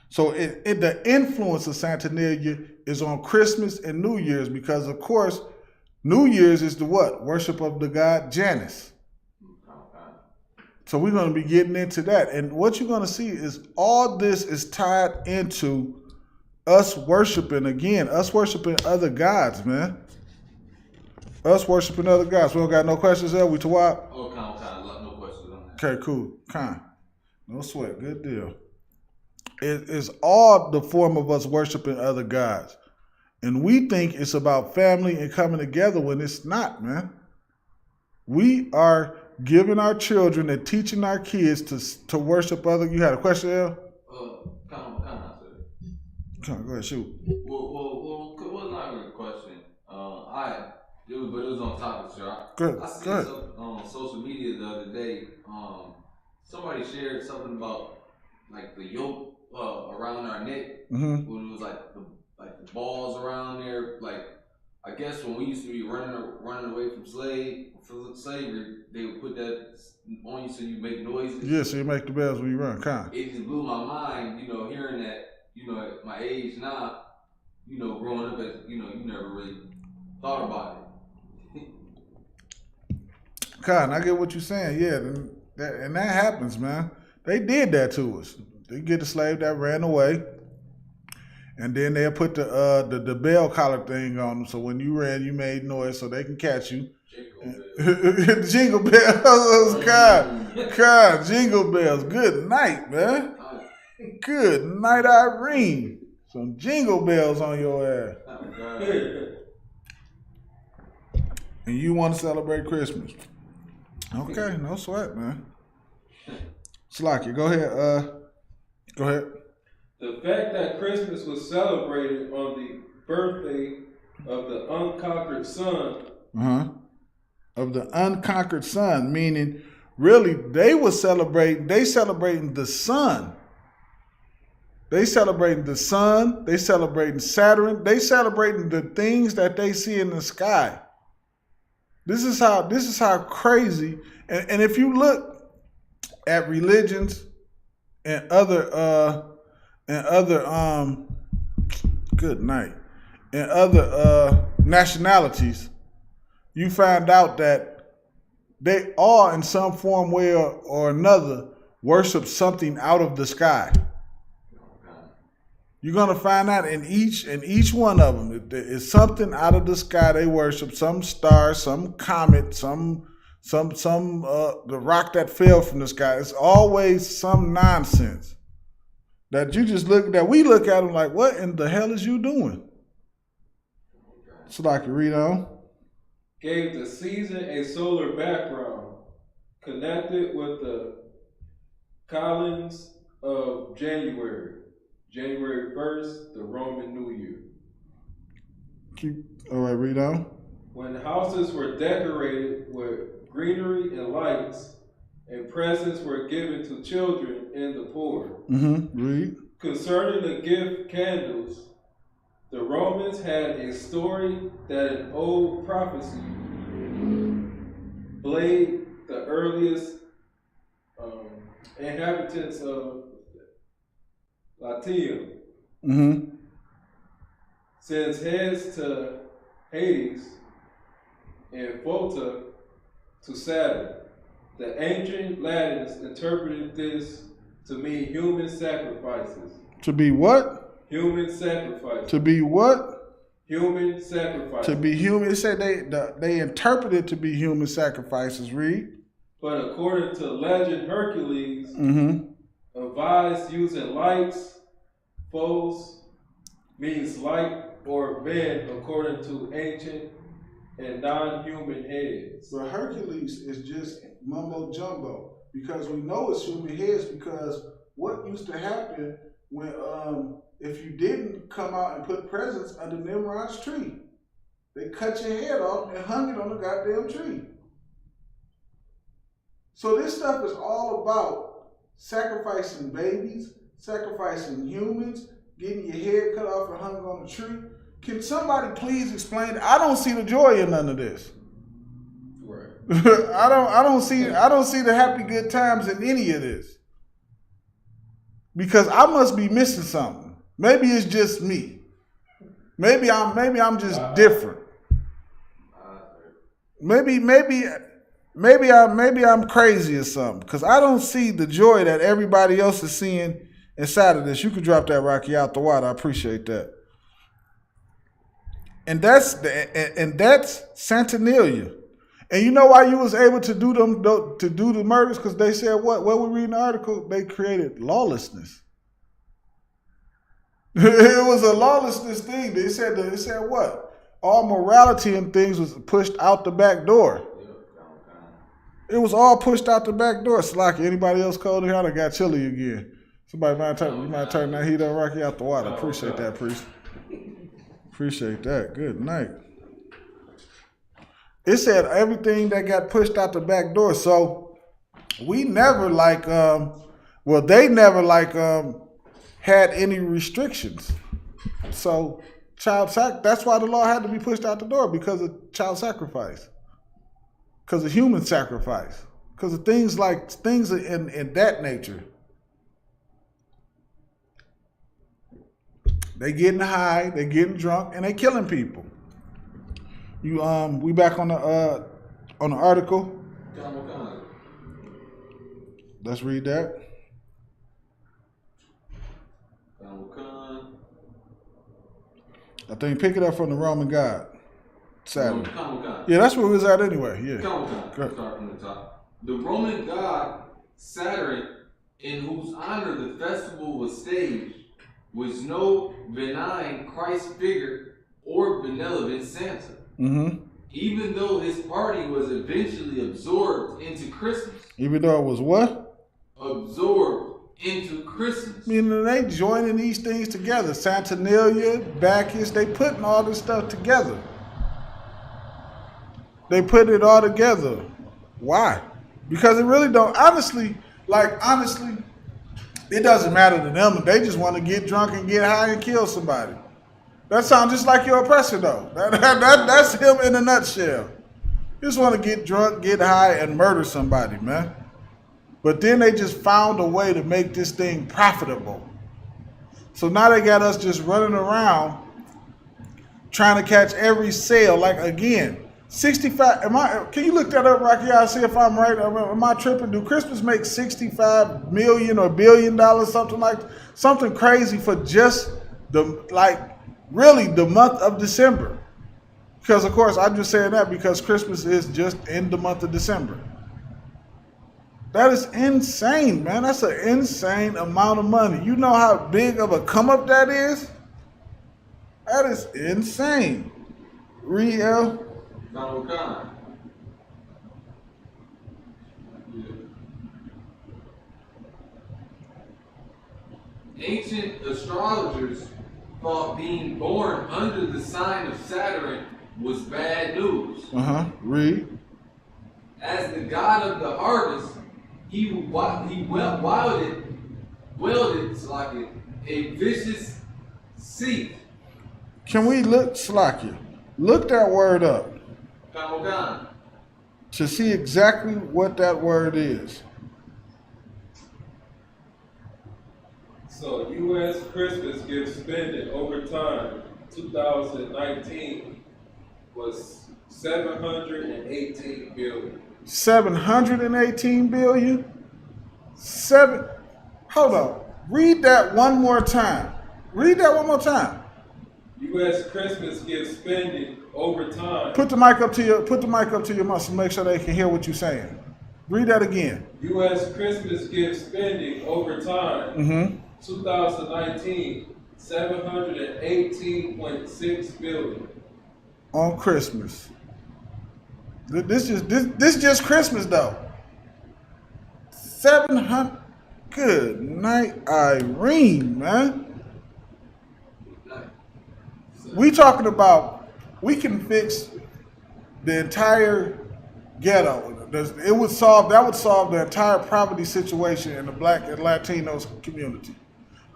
So the influence of Saturnalia is on Christmas and New Year's because, of course, New Year's is the what? Worship of the god Janus. So we're going to be getting into that. And what you're going to see is all this is tied into us worshiping other gods, man. Us worshiping other gods. We don't got no questions there? We Tawab? Oh, no questions on that. Okay, cool. No sweat. Good deal. It is all the form of us worshiping other gods. And we think it's about family and coming together when it's not, man. We are giving our children and teaching our kids to worship other. You had a question, El? Go ahead, shoot. Well, it wasn't not really a question. It was on topic, sir. Good. I seen something on social media the other day. Somebody shared something about like the yoke around our neck when it was like the balls around there. Like I guess when we used to be running away from slavery, they would put that on you so you make noises. Yeah, so you make the bells when you run. It just blew my mind, hearing that. At my age now, growing up as you never really thought about it. I get what you're saying. Yeah, and that happens, man. They did that to us. They get the slave that ran away, and then they'll put the bell collar thing on them. So when you ran, you made noise, so they can catch you. Jingle bells, God, jingle bells. Good night, man. Good night, Irene. Some jingle bells on your ass. And you want to celebrate Christmas. Okay, no sweat, man. Slacky, go ahead. Go ahead. The fact that Christmas was celebrated on the birthday of the unconquered son Of the unconquered sun, meaning really they celebrating the sun. They celebrating the sun, they celebrating Saturn, they celebrating the things that they see in the sky. This is how crazy, and if you look at religions and other nationalities, you find out that they all in some form, way or another, worship something out of the sky. You're gonna find out in each one of them, it's something out of the sky they worship. Some star, some comet, some the rock that fell from the sky. It's always some nonsense that we look at them like, what in the hell is you doing? So I can read on. Gave the season a solar background, connected with the calends of January 1st, the Roman New Year. All right, read on. When houses were decorated with greenery and lights, and presents were given to children and the poor. Read. Concerning the gift candles, the Romans had a story that an old prophecy blamed the earliest inhabitants of Latium sends heads to Hades and Volta to Saturn. The ancient Latins interpreted this to mean human sacrifices. To be what? Human sacrifices. To be what? Human sacrifices. To be human. It said they interpreted it to be human sacrifices. Read. But according to legend, Hercules advised using lights, foes means light or men according to ancient and non-human heads. But Hercules is just mumbo jumbo, because we know it's human heads, because what used to happen when if you didn't come out and put presents under Nimrod's tree, they cut your head off and hung it on the goddamn tree. So this stuff is all about sacrificing babies, sacrificing humans, getting your head cut off and hung on a tree. Can somebody please explain it? I don't see the joy in none of this. Right. I don't see the happy good times in any of this. Because I must be missing something. Maybe it's just me. Maybe I'm just different. Maybe I'm crazy or something, because I don't see the joy that everybody else is seeing inside of this. You could drop that, Rocky, out the water. I appreciate that. And that's Saturnalia. And you know why you was able to do the murders? Because they said what we read in the article, they created lawlessness. It was a lawlessness thing. They said what? All morality and things was pushed out the back door. It was all pushed out the back door. Slacky, anybody else cold in here? I got chilly again. Somebody might turn that heat on, Rocky, out the water. Appreciate that, priest. Appreciate that. Good night. It said everything that got pushed out the back door. So we never they never had any restrictions. So that's why the law had to be pushed out the door, because of child sacrifice. Because of human sacrifice. Because of things in that nature. They getting high, they getting drunk, and they killing people. We back on the article. Let's read that. I think pick it up from the Roman god. Saturn. Yeah, that's where we was at anyway. Yeah. Start from the top. The Roman god Saturn, in whose honor the festival was staged, was no benign Christ figure or benevolent Santa. Even though his party was eventually absorbed into Christmas. Even though it was what? Absorbed into Christmas. Meaning they joining these things together. Saturnalia, Bacchus, they putting all this stuff together. They put it all together. Why? Because it really don't. Honestly, it doesn't matter to them. They just want to get drunk and get high and kill somebody. That sounds just like your oppressor, though. That's him in a nutshell. You just want to get drunk, get high, and murder somebody, man. But then they just found a way to make this thing profitable. So now they got us just running around trying to catch every sale. Like, again, 65, can you look that up, Rocky? I'll see if I'm right. Am I tripping? Do Christmas make 65 million or $1 billion, something crazy for just really the month of December? Because, of course, I'm just saying that because Christmas is just in the month of December. That is insane, man. That's an insane amount of money. You know how big of a come up that is? That is insane. Real. Ancient astrologers thought being born under the sign of Saturn was bad news. Read. As the god of the harvest, he wielded like a vicious seat. Can we look, Slacky? Look that word up to see exactly what that word is. So, U.S. Christmas gift spending over time, 2019, was $718 billion. 718 billion? Hold on. Read that one more time. Read that one more time. U.S. Christmas gift spending over time. Put the mic up to your mouth so make sure they can hear what you're saying. Read that again. U.S. Christmas gift spending over time. 2019, $718.6 billion. On Christmas. This just Christmas though. 700. Good night, Irene, man. We talking about we can fix the entire ghetto. That would solve the entire poverty situation in the Black and Latinos community,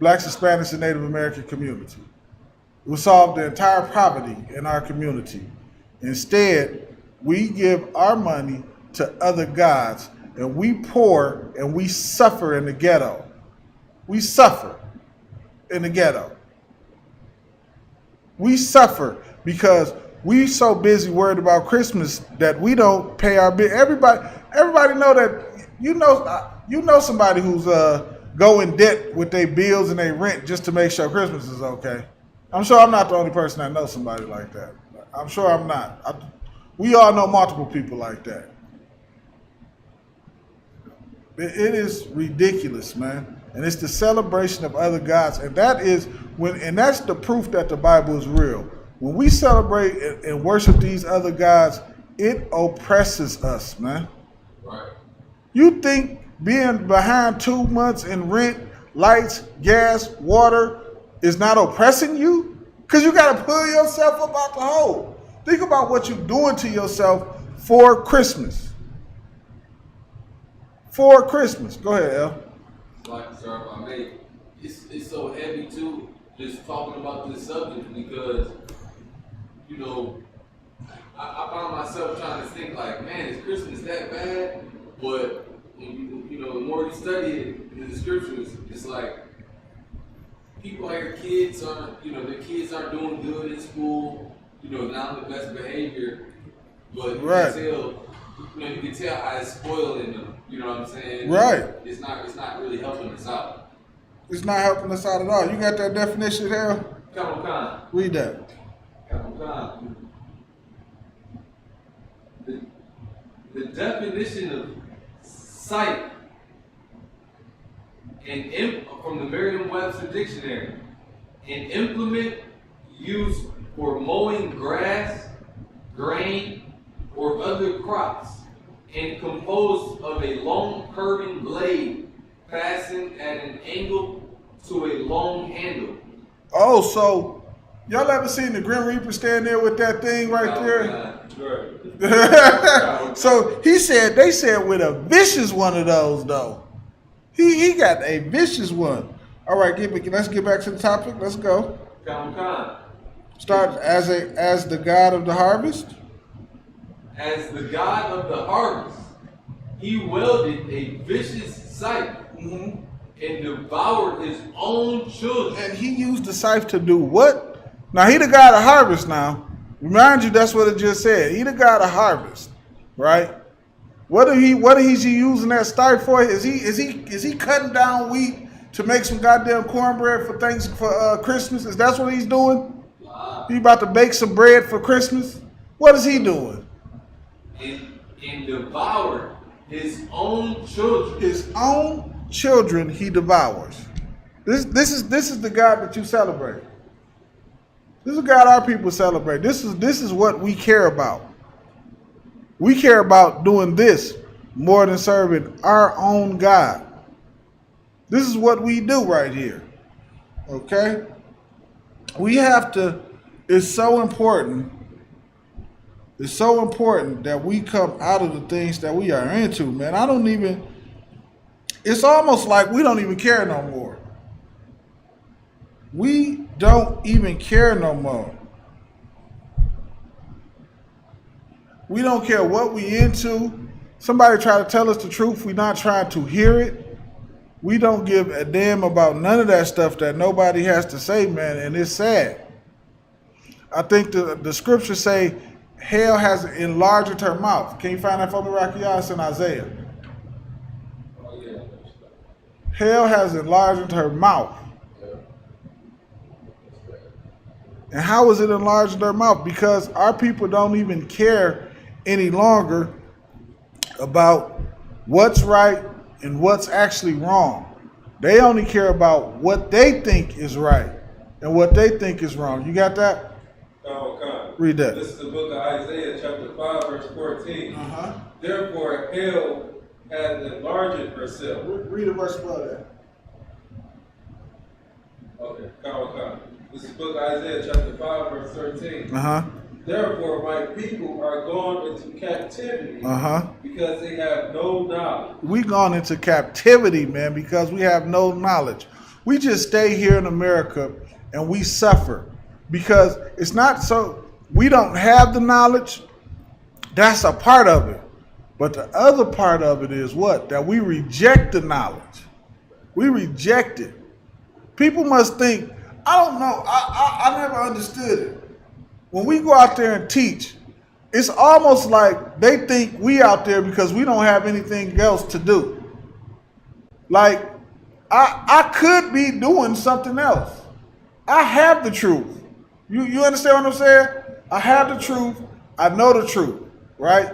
Blacks, Hispanics, and Native American community. It would solve the entire poverty in our community. Instead, we give our money to other gods, and we poor and we suffer in the ghetto. We suffer in the ghetto. We suffer because we so busy worried about Christmas that we don't pay our bill. Everybody know that you know somebody who's go in debt with their bills and their rent just to make sure Christmas is okay. I'm sure I'm not the only person that knows somebody like that. I'm sure I'm not. We all know multiple people like that. It is ridiculous, man. And it's the celebration of other gods. And that's the proof that the Bible is real. When we celebrate and worship these other gods, it oppresses us, man. Right. You think being behind 2 months in rent, lights, gas, water is not oppressing you? Because you got to pull yourself up out the hole. Think about what you're doing to yourself for Christmas. For Christmas. Go ahead, El. Sorry if I may. It's so heavy too, just talking about this subject because, you know, I found myself trying to think like, man, is Christmas that bad? But you know, the more you study it in the scriptures, it's like people like their kids aren't doing good in school. You know, not the best behavior, but you can tell how it's spoiling them. You know what I'm saying? Right. It's not really helping us out. It's not helping us out at all. You got that definition there? Come on. Read that. Come on. The definition of sight from the Merriam-Webster dictionary, an implement used for mowing grass, grain, or other crops, and composed of a long curving blade fastened at an angle to a long handle. Oh, so y'all ever seen the Grim Reaper stand there with that thing right there? So he said, they said with a vicious one of those though. He got a vicious one. All right, let's get back to the topic. Let's go. Start as the God of the harvest. As the God of the harvest, he wielded a vicious scythe and devoured his own children. And he used the scythe to do what? Now he the God of harvest now. Remind you, that's what it just said. He the God of harvest, right? What is he using that scythe for? Is he cutting down wheat to make some goddamn cornbread for Christmas? Is that what he's doing? He about to bake some bread for Christmas? What is he doing? And devoured his own children. His own children he devours. This is the God that you celebrate. This is the God our people celebrate. This is what we care about. We care about doing this more than serving our own God. This is what we do right here. Okay? We have to, it's so important that we come out of the things that we are into, man. It's almost like we don't even care no more. We don't even care no more. We don't care what we into. Somebody try to tell us the truth, we're not trying to hear it. We don't give a damn about none of that stuff that nobody has to say, man, and it's sad. I think the scriptures say hell has enlarged her mouth. Can you find that for me, Rocky? It's in Isaiah. Hell has enlarged her mouth. And how is it enlarging their mouth? Because our people don't even care any longer about what's right and what's actually wrong. They only care about what they think is right and what they think is wrong. You got that? Read that. This is the book of Isaiah, chapter 5, verse 14. Therefore, hell has enlarged herself. Read a verse above that. Okay, This is the book of Isaiah, chapter 5, verse 13. Therefore, my people are gone into captivity because they have no knowledge. We gone into captivity, man, because we have no knowledge. We just stay here in America and we suffer because it's not so we don't have the knowledge. That's a part of it. But the other part of it is what? That we reject the knowledge. We reject it. People must think, I don't know, I never understood it. When we go out there and teach, it's almost like they think we out there because we don't have anything else to do. Like, I could be doing something else. I have the truth. You understand what I'm saying? I have the truth. I know the truth, right?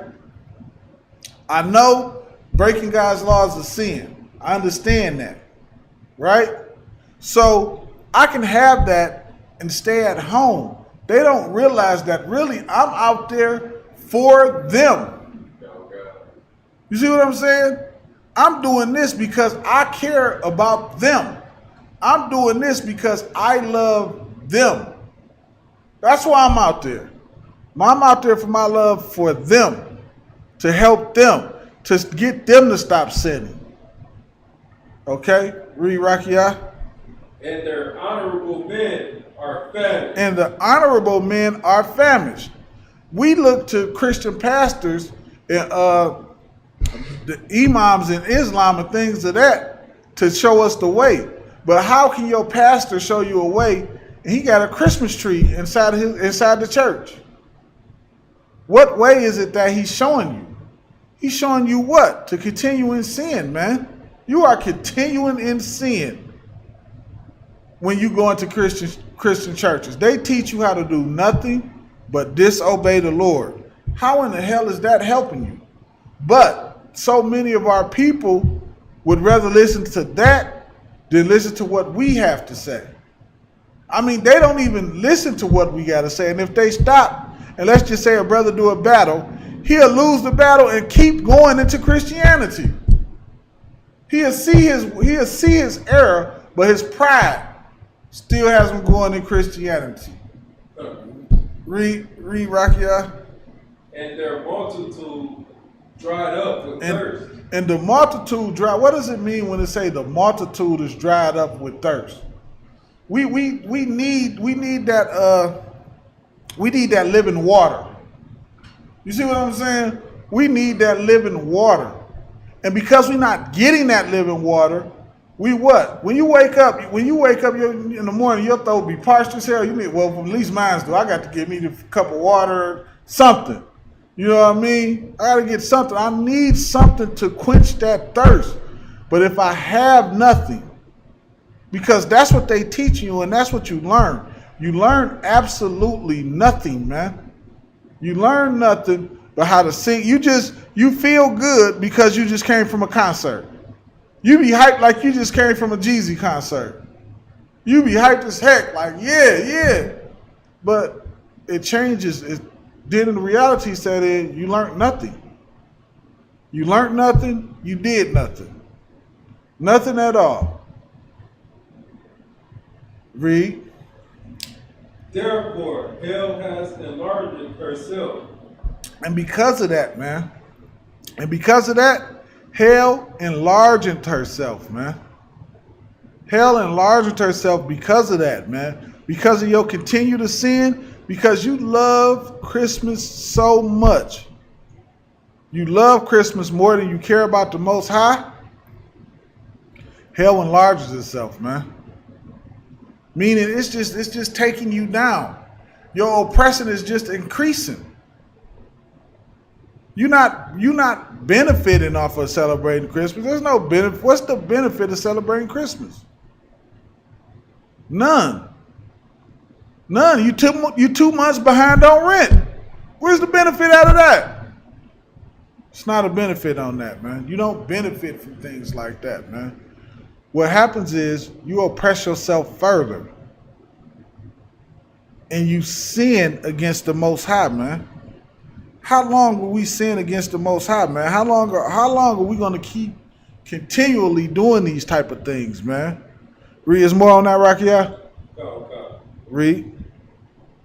I know breaking God's laws is sin. I understand that, right? So I can have that and stay at home. They don't realize that really I'm out there for them. You see what I'm saying? I'm doing this because I care about them. I'm doing this because I love them. That's why I'm out there. I'm out there for my love for them, to help them, to get them to stop sinning. Okay? Read Rakia. And their honorable men are famished. And the honorable men are famished. We look to Christian pastors and the imams in Islam and things of that to show us the way. But how can your pastor show you a way and he got a Christmas tree inside the church? What way is it that he's showing you? He's showing you what? To continue in sin, man. You are continuing in sin when you go into Christian churches. They teach you how to do nothing but disobey the Lord. How in the hell is that helping you? But so many of our people would rather listen to that than listen to what we have to say. I mean, they don't even listen to what we got to say. And if they stop, and let's just say a brother do a battle, he'll lose the battle and keep going into Christianity. He'll see his error, but his pride still has him going in Christianity. Read Rakia. and their multitude dried up with thirst. And the multitude dry. What does it mean when it say the multitude is dried up with thirst? We need that living water. You see what I'm saying? We need that living water. And because we're not getting that living water, we what? When you wake up in the morning, your throat be parched as hell. You need, well, at least mine do. I got to get me a cup of water, something. You know what I mean? I got to get something. I need something to quench that thirst. But if I have nothing, because that's what they teach you and that's what you learn. You learn absolutely nothing, man. You learn nothing but how to sing. You feel good because you just came from a concert. You be hyped like you just came from a Jeezy concert. You be hyped as heck, like, yeah. But it changes. Then in the reality set in, you learned nothing. You learned nothing, you did nothing. Nothing at all. Read. Therefore, hell has enlarged herself. And because of that, man. And because of that, hell enlarged herself, man. Hell enlarged herself because of that, man. Because of your continue to sin. Because you love Christmas so much. You love Christmas more than you care about the Most High. Hell enlarges itself, man. Meaning it's just taking you down. Your oppression is just increasing. You're not benefiting off of celebrating Christmas. There's no benefit. What's the benefit of celebrating Christmas? None. You 2 months behind on rent. Where's the benefit out of that? It's not a benefit on that, man. You don't benefit from things like that, man. What happens is you oppress yourself further. And you sin against the Most High, man. How long will we sin against the Most High, man? How long are we going to keep continually doing these type of things, man? Read, is more on that, Rakia? Okay. Read.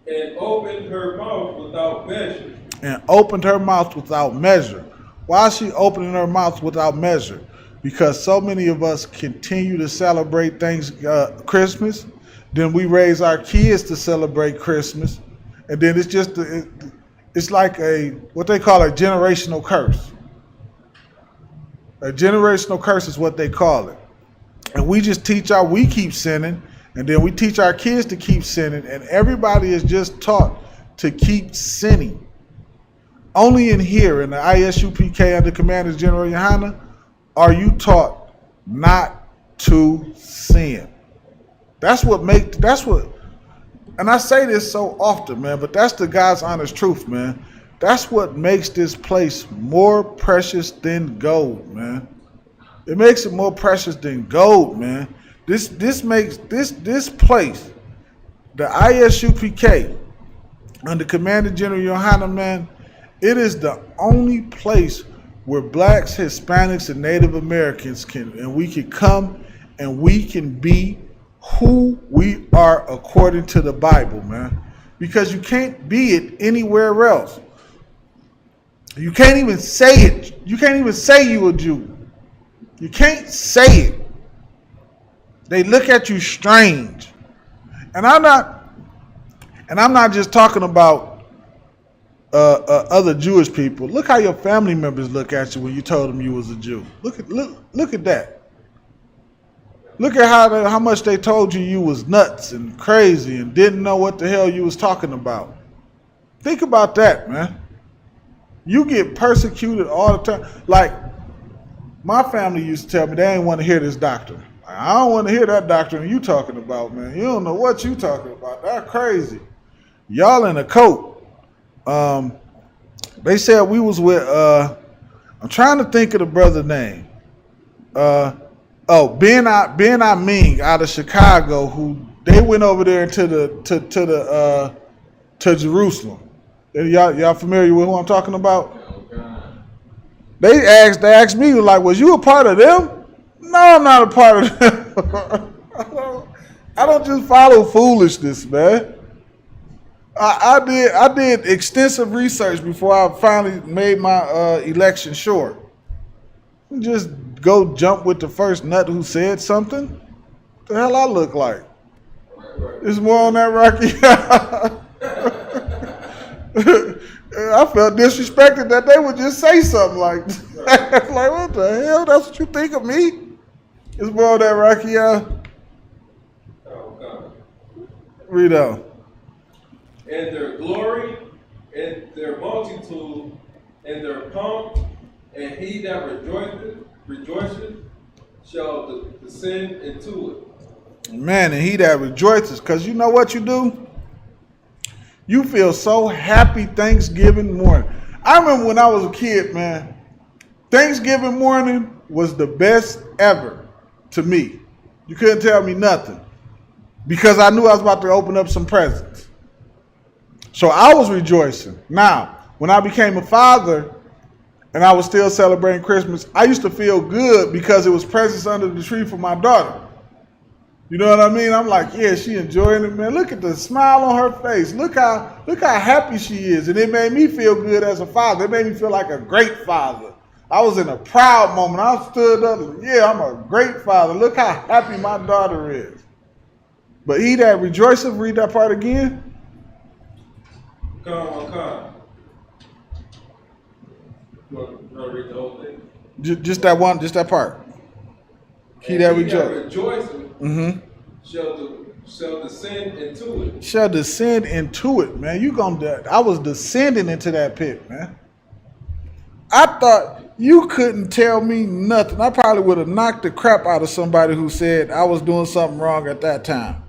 And opened her mouth without measure. And opened her mouth without measure. Why is she opening her mouth without measure? Because so many of us continue to celebrate Christmas. Then we raise our kids to celebrate Christmas. And then it's like what they call a generational curse. A generational curse is what they call it. And we just we keep sinning. And then we teach our kids to keep sinning. And everybody is just taught to keep sinning. Only in here, in the ISUPK under Commander General Yohana, are you taught not to sin. And I say this so often, man, but that's the God's honest truth, man. That's what makes this place more precious than gold, man. It makes it more precious than gold, man. This makes this place, the ISUPK, under Commander General Yohana, man, it is the only place where blacks, Hispanics, and Native Americans we can come and we can be who we are according to the Bible, man. Because you can't be it anywhere else. You can't even say it. You can't even say you a Jew. You can't say it. They look at you strange. And I'm not just talking about other Jewish people. Look how your family members look at you when you told them you was a Jew. Look at that. Look at how much they told you was nuts and crazy and didn't know what the hell you was talking about. Think about that, man. You get persecuted all the time. Like, my family used to tell me they didn't want to hear this doctrine. I don't want to hear that doctrine you talking about, man. You don't know what you talking about. That's crazy. Y'all in a coat. They said we was with, I'm trying to think of the brother's name. Ben Ming out of Chicago, who they went over there to Jerusalem. Y'all familiar with who I'm talking about? They asked me, like, was you a part of them? No, I'm not a part of them. I don't just follow foolishness, man. I did extensive research before I finally made my election short. Just go jump with the first nut who said something. What the hell I look like? It's more on that Rocky. I felt disrespected that they would just say something like that. Like, what the hell? That's what you think of me? It's more on that Rocky. Read on. And their glory, and their multitude, and their pomp, and he that rejoiceth shall descend into it. Man, and he that rejoices, because you know what you do? You feel so happy Thanksgiving morning. I remember when I was a kid, man, Thanksgiving morning was the best ever to me. You couldn't tell me nothing because I knew I was about to open up some presents. So I was rejoicing. Now, when I became a father and I was still celebrating Christmas, I used to feel good because it was presents under the tree for my daughter. You know what I mean? I'm like, yeah, she enjoying it, man. Look at the smile on her face. Look how happy she is. And it made me feel good as a father. It made me feel like a great father. I was in a proud moment. I stood up, yeah, I'm a great father. Look how happy my daughter is. But he that rejoiceth, read that part again. Come. You want to read the whole thing? Just that one, just that part. He that rejoiceth shall descend into it. Shall descend into it, man. I was descending into that pit, man. I thought you couldn't tell me nothing. I probably would have knocked the crap out of somebody who said I was doing something wrong at that time.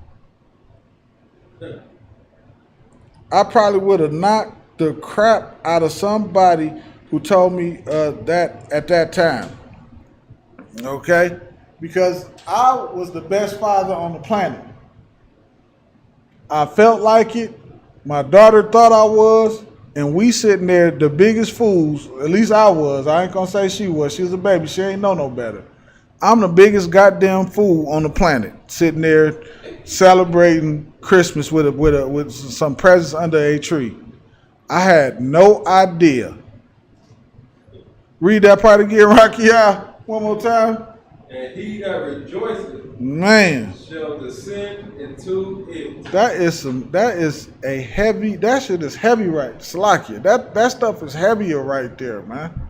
I probably would have knocked the crap out of somebody who told me that at that time. Okay? Because I was the best father on the planet. I felt like it. My daughter thought I was. And we sitting there the biggest fools. At least I was. I ain't going to say she was. She was a baby. She ain't know no better. I'm the biggest goddamn fool on the planet. Sitting there celebrating Christmas with some presents under a tree. I had no idea. Read that part again, Rocky. One more time. And he that rejoiceth, man, shall descend into it. That shit is heavy right. Salakia. That stuff is heavier right there, man.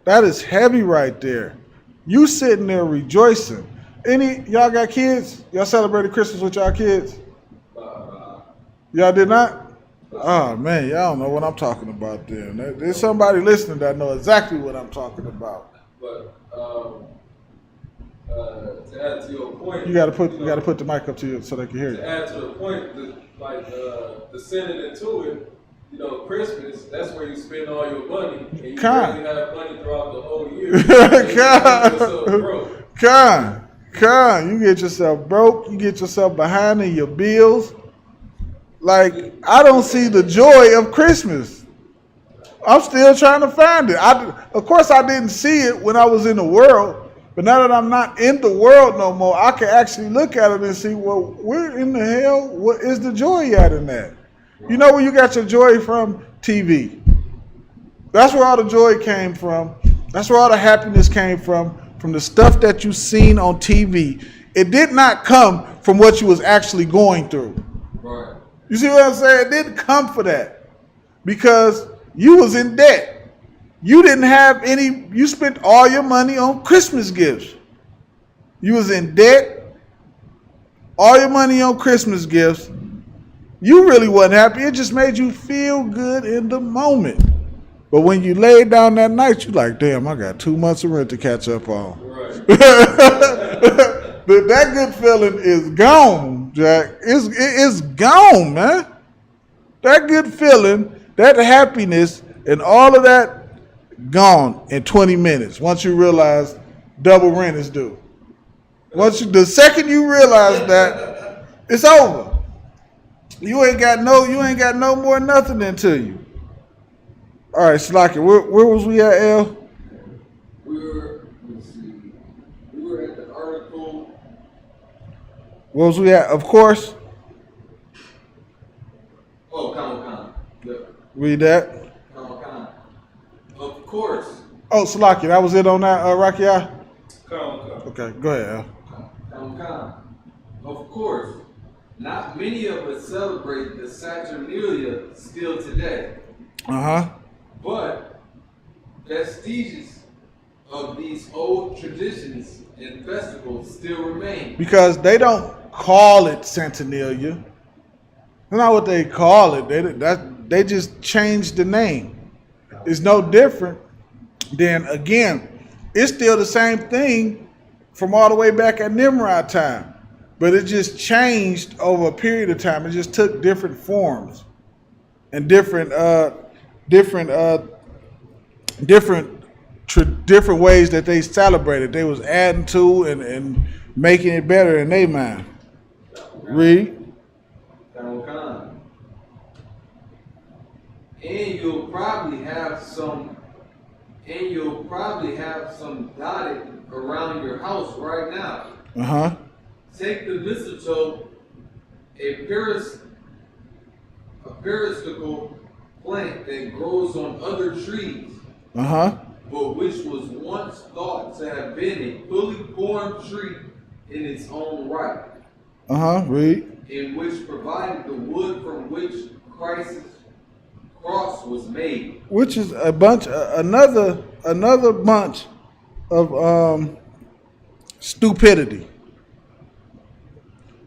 That is heavy right there. You sitting there rejoicing. Y'all got kids? Y'all celebrated Christmas with y'all kids? Y'all did not? Oh man, y'all don't know what I'm talking about then. There's somebody listening that know exactly what I'm talking about. But to add to your point, you gotta put the mic up to you so they can hear you. To add to the point, descending into it, Christmas, that's where you spend all your money, and you really have money throughout the whole year. You get yourself broke, you get yourself behind in your bills. Like, I don't see the joy of Christmas. I'm still trying to find it. Of course, I didn't see it when I was in the world. But now that I'm not in the world no more, I can actually look at it and see, well, where in the hell, what is the joy at in that? You know where you got your joy from? TV. That's where all the joy came from. That's where all the happiness came from the stuff that you seen on TV. It did not come from what you was actually going through. Right. You see what I'm saying? It didn't come for that because you was in debt. You didn't have any, you spent all your money on Christmas gifts. You was in debt, all your money on Christmas gifts. You really wasn't happy. It just made you feel good in the moment. But when you laid down that night, you like, damn, I got 2 months of rent to catch up on. Right. But that good feeling is gone, Jack. It's gone, man. That good feeling, that happiness, and all of that, gone in 20 minutes. Once you realize double rent is due. The second you realize that, it's over. You ain't got no more nothing into you. All right, Slocky, where was we at, L? We were at the article. Where was we at? Of course. Oh, Come. Yep. Read that. Come. Of course. Oh, Salaki, that was it on that, Rocky Eye? Come. Okay, go ahead, Al. Come. Of course, not many of us celebrate the Saturnalia still today. But vestiges of these old traditions and festivals still remain. Because they don't call it Saturnalia. That's not what they call it. They just changed the name. It's no different than, again, it's still the same thing from all the way back at Nimrod time. But it just changed over a period of time. It just took different forms and different ways that they celebrated. They was adding to and making it better in their mind. Read. And you'll probably have some dotted around your house right now. Take the mistletoe, a parasitical plant that grows on other trees, but which was once thought to have been a fully formed tree in its own right. Read. In which provided the wood from which Christ's cross was made. Which is another bunch of stupidity.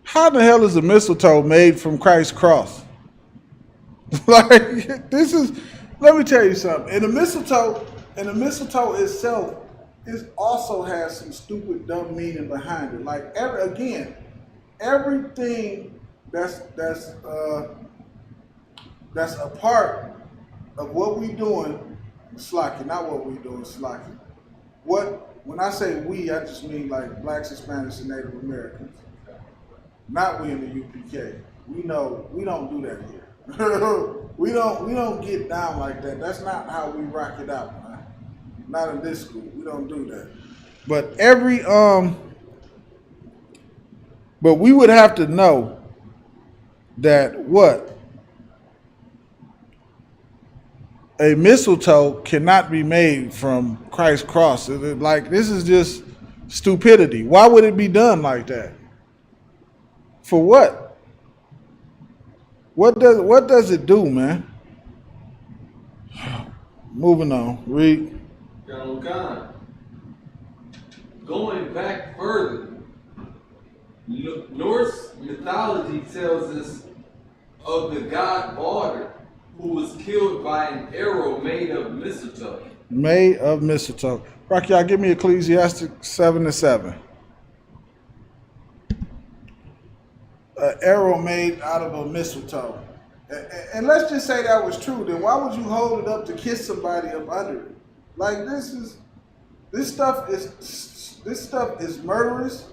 How the hell is a mistletoe made from Christ's cross? Like, this is, let me tell you something. And the mistletoe itself also has some stupid, dumb meaning behind it. Like, everything that's a part of what we doing, Slaki, not what we doing, Slaki. When I say we, I just mean like blacks, Hispanics, and Native Americans. Not we in the UPK. We don't do that here. we don't get down like that. That's not how we rock it out, man. Not in this school. We don't do that. But but we would have to know that a mistletoe cannot be made from Christ's cross. Like, this is just stupidity. Why would it be done like that? For what? What does it do, man? Moving on. Read. Going back further, Norse mythology tells us of the god Balder, who was killed by an arrow made of mistletoe. Made of mistletoe. Rocky, y'all give me Ecclesiastes 7:7. An arrow made out of a mistletoe. And let's just say that was true. Then why would you hold it up to kiss somebody up under it? Like, this stuff is murderous.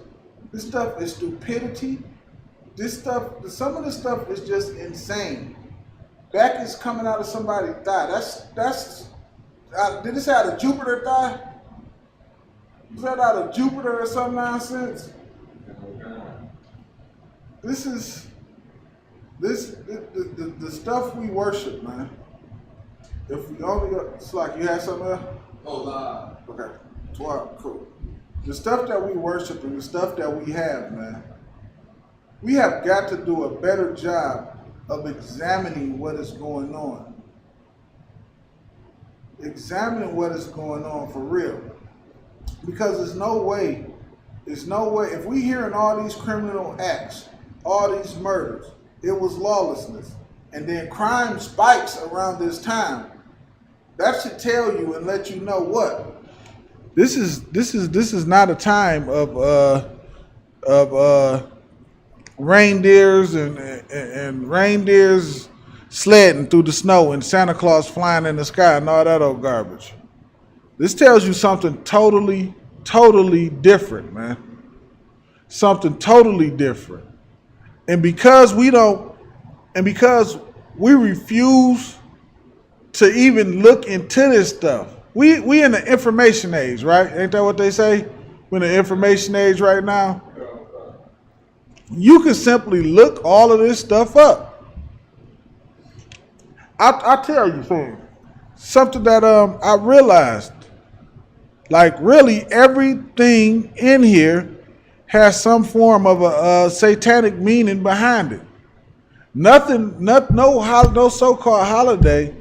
This stuff is stupidity. Some of this stuff is just insane. That is coming out of somebody's thigh. Did this out of Jupiter thigh? Is that out of Jupiter or some nonsense? This is the stuff we worship, man. If we only got, it's like, you had something else? Okay. 12, cool. The stuff that we worship and the stuff that we have, man, we have got to do a better job of examining what is going on. Examining what is going on for real. Because there's no way, if we hearing all these criminal acts, all these murders, it was lawlessness, and then crime spikes around this time, that should tell you and let you know what. This is not a time of reindeers and reindeers sledding through the snow and Santa Claus flying in the sky and all that old garbage. This tells you something totally different, man. Something totally different. And because we refuse to even look into this stuff. We in the information age, right? Ain't that what they say? We're in the information age right now. You can simply look all of this stuff up. I tell you, fam, something that I realized, like really everything in here has some form of a satanic meaning behind it. No so-called holiday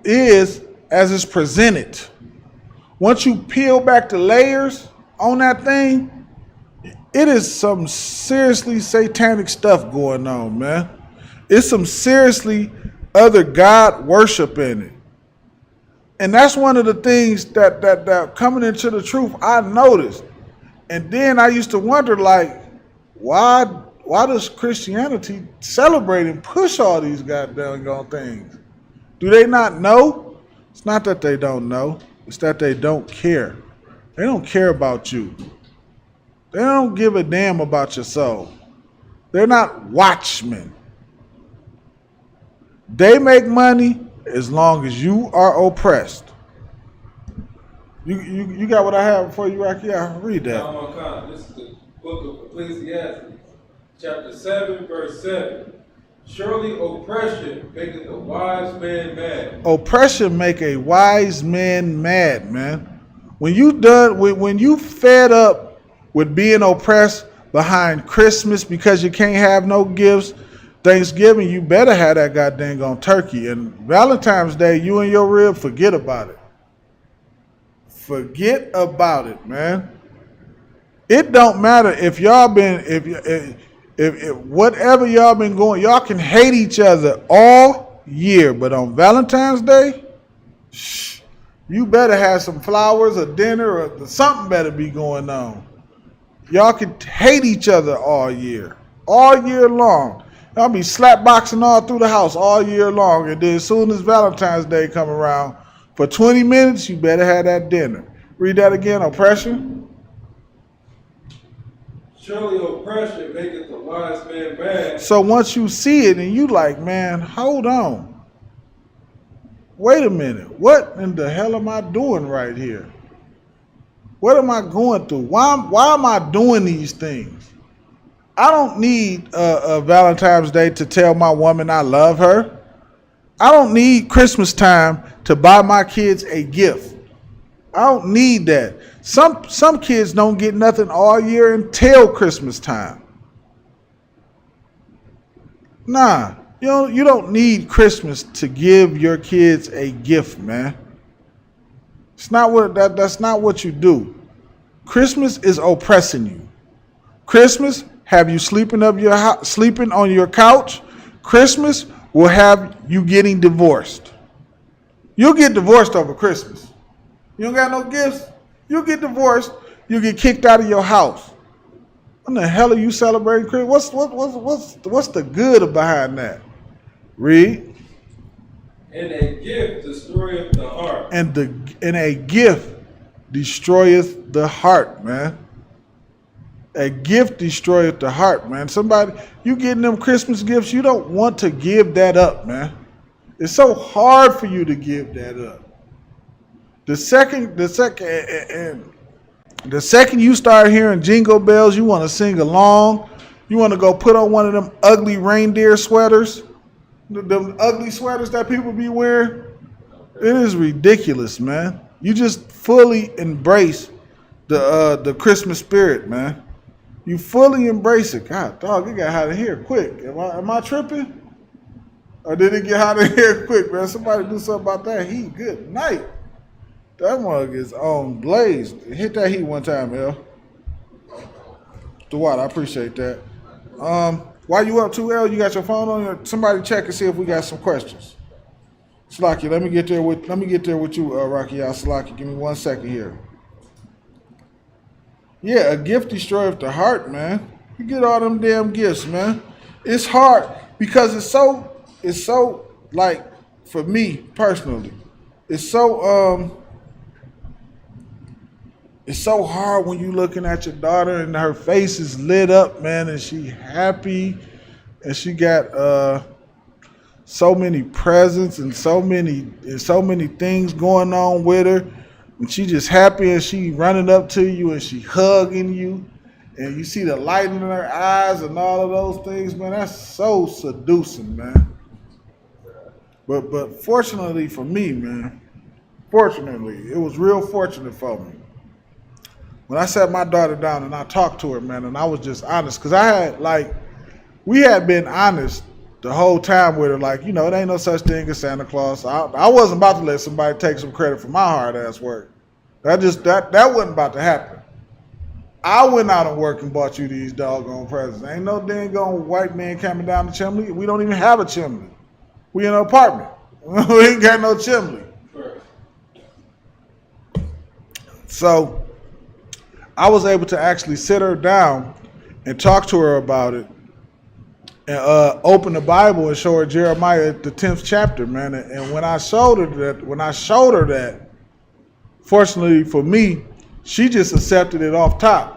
is as it's presented. Once you peel back the layers on that thing, it is some seriously satanic stuff going on, man. It's some seriously other God worship in it. And that's one of the things that coming into the truth I noticed. And then I used to wonder, like, why does Christianity celebrate and push all these goddamn things? Do they not know? It's not that they don't know. It's that they don't care. They don't care about you. They don't give a damn about your soul. They're not watchmen. They make money as long as you are oppressed. You got what I have for you, Rocky? I'll read that. This is the book of Ecclesiastes, chapter 7, verse 7. Surely oppression maketh a wise man mad. Oppression make a wise man mad, man. When you fed up with being oppressed behind Christmas because you can't have no gifts, Thanksgiving, you better have that goddamn on turkey. And Valentine's Day, you and your rib, forget about it. Forget about it, man. It don't matter if y'all been, if whatever y'all been going, y'all can hate each other all year, but on Valentine's Day, you better have some flowers or dinner or something better be going on. Y'all can hate each other all year long. Y'all be slap boxing all through the house all year long, and then as soon as Valentine's Day come around, for 20 minutes, you better have that dinner. Read that again, oppression. Surely oppression maketh a wise man mad. So once you see it and you like, man, hold on. Wait a minute. What in the hell am I doing right here? What am I going through? Why am I doing these things? I don't need a Valentine's Day to tell my woman I love her. I don't need Christmas time to buy my kids a gift. I don't need that. Some kids don't get nothing all year until Christmas time. Nah, you don't need Christmas to give your kids a gift, man. It's not what that's not what you do. Christmas is oppressing you. Christmas have you sleeping on your couch. Christmas will have you getting divorced. You'll get divorced over Christmas. You don't got no gifts, you'll get divorced, you'll get kicked out of your house. What the hell are you celebrating Christmas? What's the good behind that? Read. And a gift destroyeth the heart. And a gift destroyeth the heart, man. A gift destroyeth the heart, man. Somebody, you getting them Christmas gifts, you don't want to give that up, man. It's so hard for you to give that up. The second you start hearing jingle bells, you want to sing along. You want to go put on one of them ugly reindeer sweaters, them ugly sweaters that people be wearing. It is ridiculous, man. You just fully embrace the Christmas spirit, man. You fully embrace it. God, dog, it got out of here quick. Am I tripping? Or did it get out of here quick, man? Somebody do something about that heat. Good night. That mug is on blaze. Hit that heat one time, L. Dwight, I appreciate that. While you up too, L, you got your phone on? Somebody check and see if we got some questions. Slocky, let me get there with you, Rocky out. Slocky, give me 1 second here. Yeah, a gift destroyeth the heart, man. You get all them damn gifts, man. It's hard because it's so like, for me personally, it's so hard when you looking at your daughter and her face is lit up, man, and she happy and she got so many presents and so many things going on with her, and she just happy and she running up to you and she hugging you and you see the light in her eyes and all of those things, man. That's so seducing, man. But fortunately for me, man, fortunately, it was real fortunate for me. When I sat my daughter down and I talked to her, man, and I was just honest, because we had been honest the whole time with her, like, it ain't no such thing as Santa Claus. I wasn't about to let somebody take some credit for my hard ass work. That wasn't about to happen. I went out and worked and bought you these doggone presents. Ain't no dang white man coming down the chimney. We don't even have a chimney. We in an apartment. We ain't got no chimney. So I was able to actually sit her down and talk to her about it and open the Bible and show her Jeremiah the 10th chapter, man. And when I showed her that, fortunately for me, she just accepted it off top.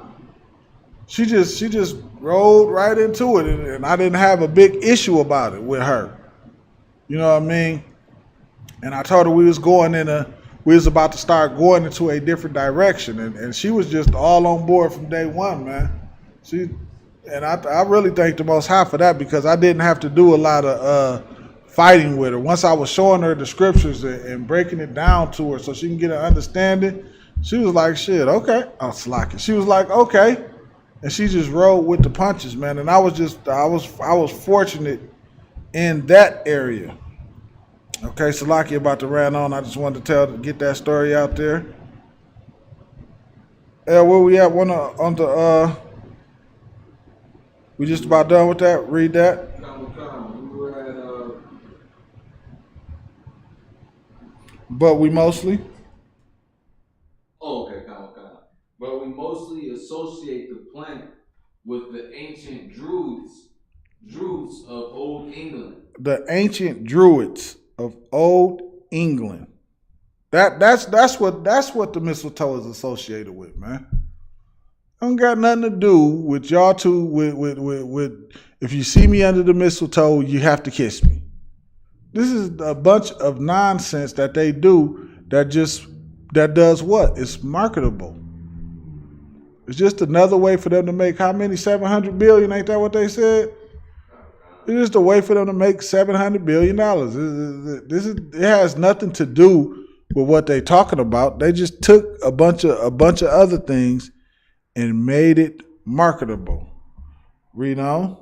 She just rolled right into it, and I didn't have a big issue about it with her. You know what I mean? And I told her we was about to start going into a different direction, and she was just all on board from day one, man. I really thank the Most High for that, because I didn't have to do a lot of fighting with her. Once I was showing her the scriptures and breaking it down to her so she can get an understanding, she was like, shit, okay. I'm slacking. She was like, okay. And she just rolled with the punches, man. And I was fortunate in that area. Okay, Salaki about to ran on. I just wanted to get that story out there. Where we at? We just about done with that? Read that. We were at But we mostly. Oh, okay, come. But we mostly associate the plant with the ancient Druids of Old England. The ancient Druids of Old England. That's what the mistletoe is associated with, man. Don't got nothing to do with y'all two. With if you see me under the mistletoe, you have to kiss me. This is a bunch of nonsense that they do that does what? It's marketable. It's just another way for them to make how many? 700 billion? Ain't that what they said? It's just a way for them to make $700 billion. It has nothing to do with what they're talking about. They just took a bunch of other things and made it marketable. Read on.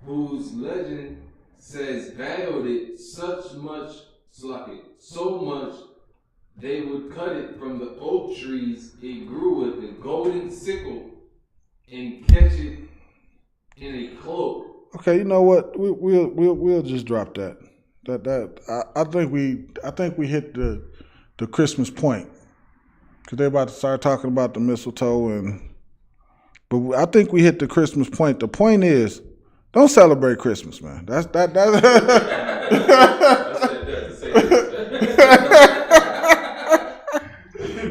Whose legend says valued it so much they would cut it from the oak trees it grew with a golden sickle and catch it in a cloak. Okay, you know what? We'll just drop that. I think we hit the Christmas point, because they're about to start talking about the mistletoe, but I think we hit the Christmas point. The point is, don't celebrate Christmas, man. That's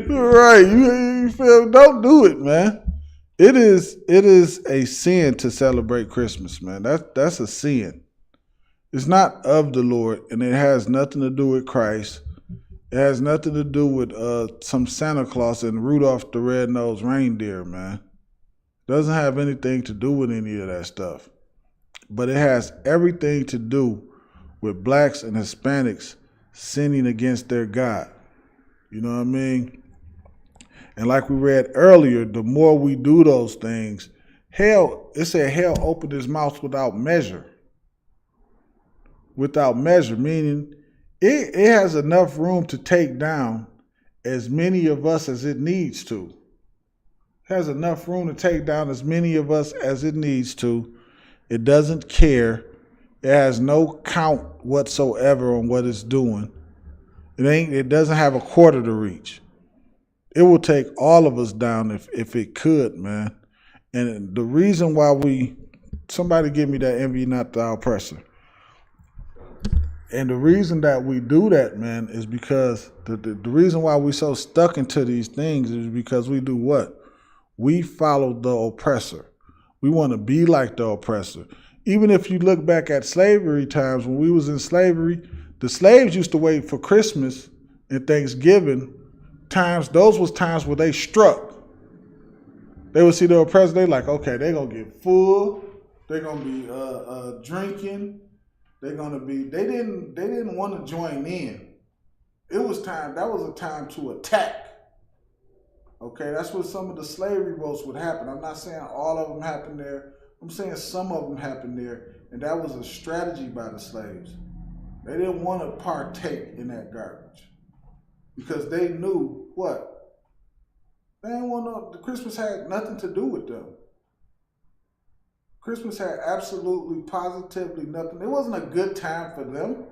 right. You feel? Don't do it, man. It is a sin to celebrate Christmas, man. That's a sin. It's not of the Lord, and it has nothing to do with Christ. It has nothing to do with some Santa Claus and Rudolph the Red-Nosed Reindeer, man. It doesn't have anything to do with any of that stuff. But it has everything to do with blacks and Hispanics sinning against their God. You know what I mean? And like we read earlier, the more we do those things, it said hell opened his mouth without measure. Without measure, meaning it has enough room to take down as many of us as it needs to. It has enough room to take down as many of us as it needs to. It doesn't care. It has no count whatsoever on what it's doing. It doesn't have a quarter to reach. It will take all of us down if it could, man. And the reason why somebody give me that envy, not the oppressor. And the reason that we do that, man, is because the reason why we're so stuck into these things is because we do what? We follow the oppressor. We want to be like the oppressor. Even if you look back at slavery times, when we was in slavery, the slaves used to wait for Christmas and Thanksgiving times. Those was times where they struck. They would see the oppressor, they like, okay, they gonna get full They're gonna be drinking. They didn't want to join in. It was time. That was a time to attack. Okay, that's what some of the slave revolts would happen. I'm not saying all of them happened there. I'm saying some of them happened there, and that was a strategy by the slaves. They didn't want to partake in that garbage because they knew what? They didn't want to. The Christmas had nothing to do with them. Christmas had absolutely, positively nothing. It wasn't a good time for them.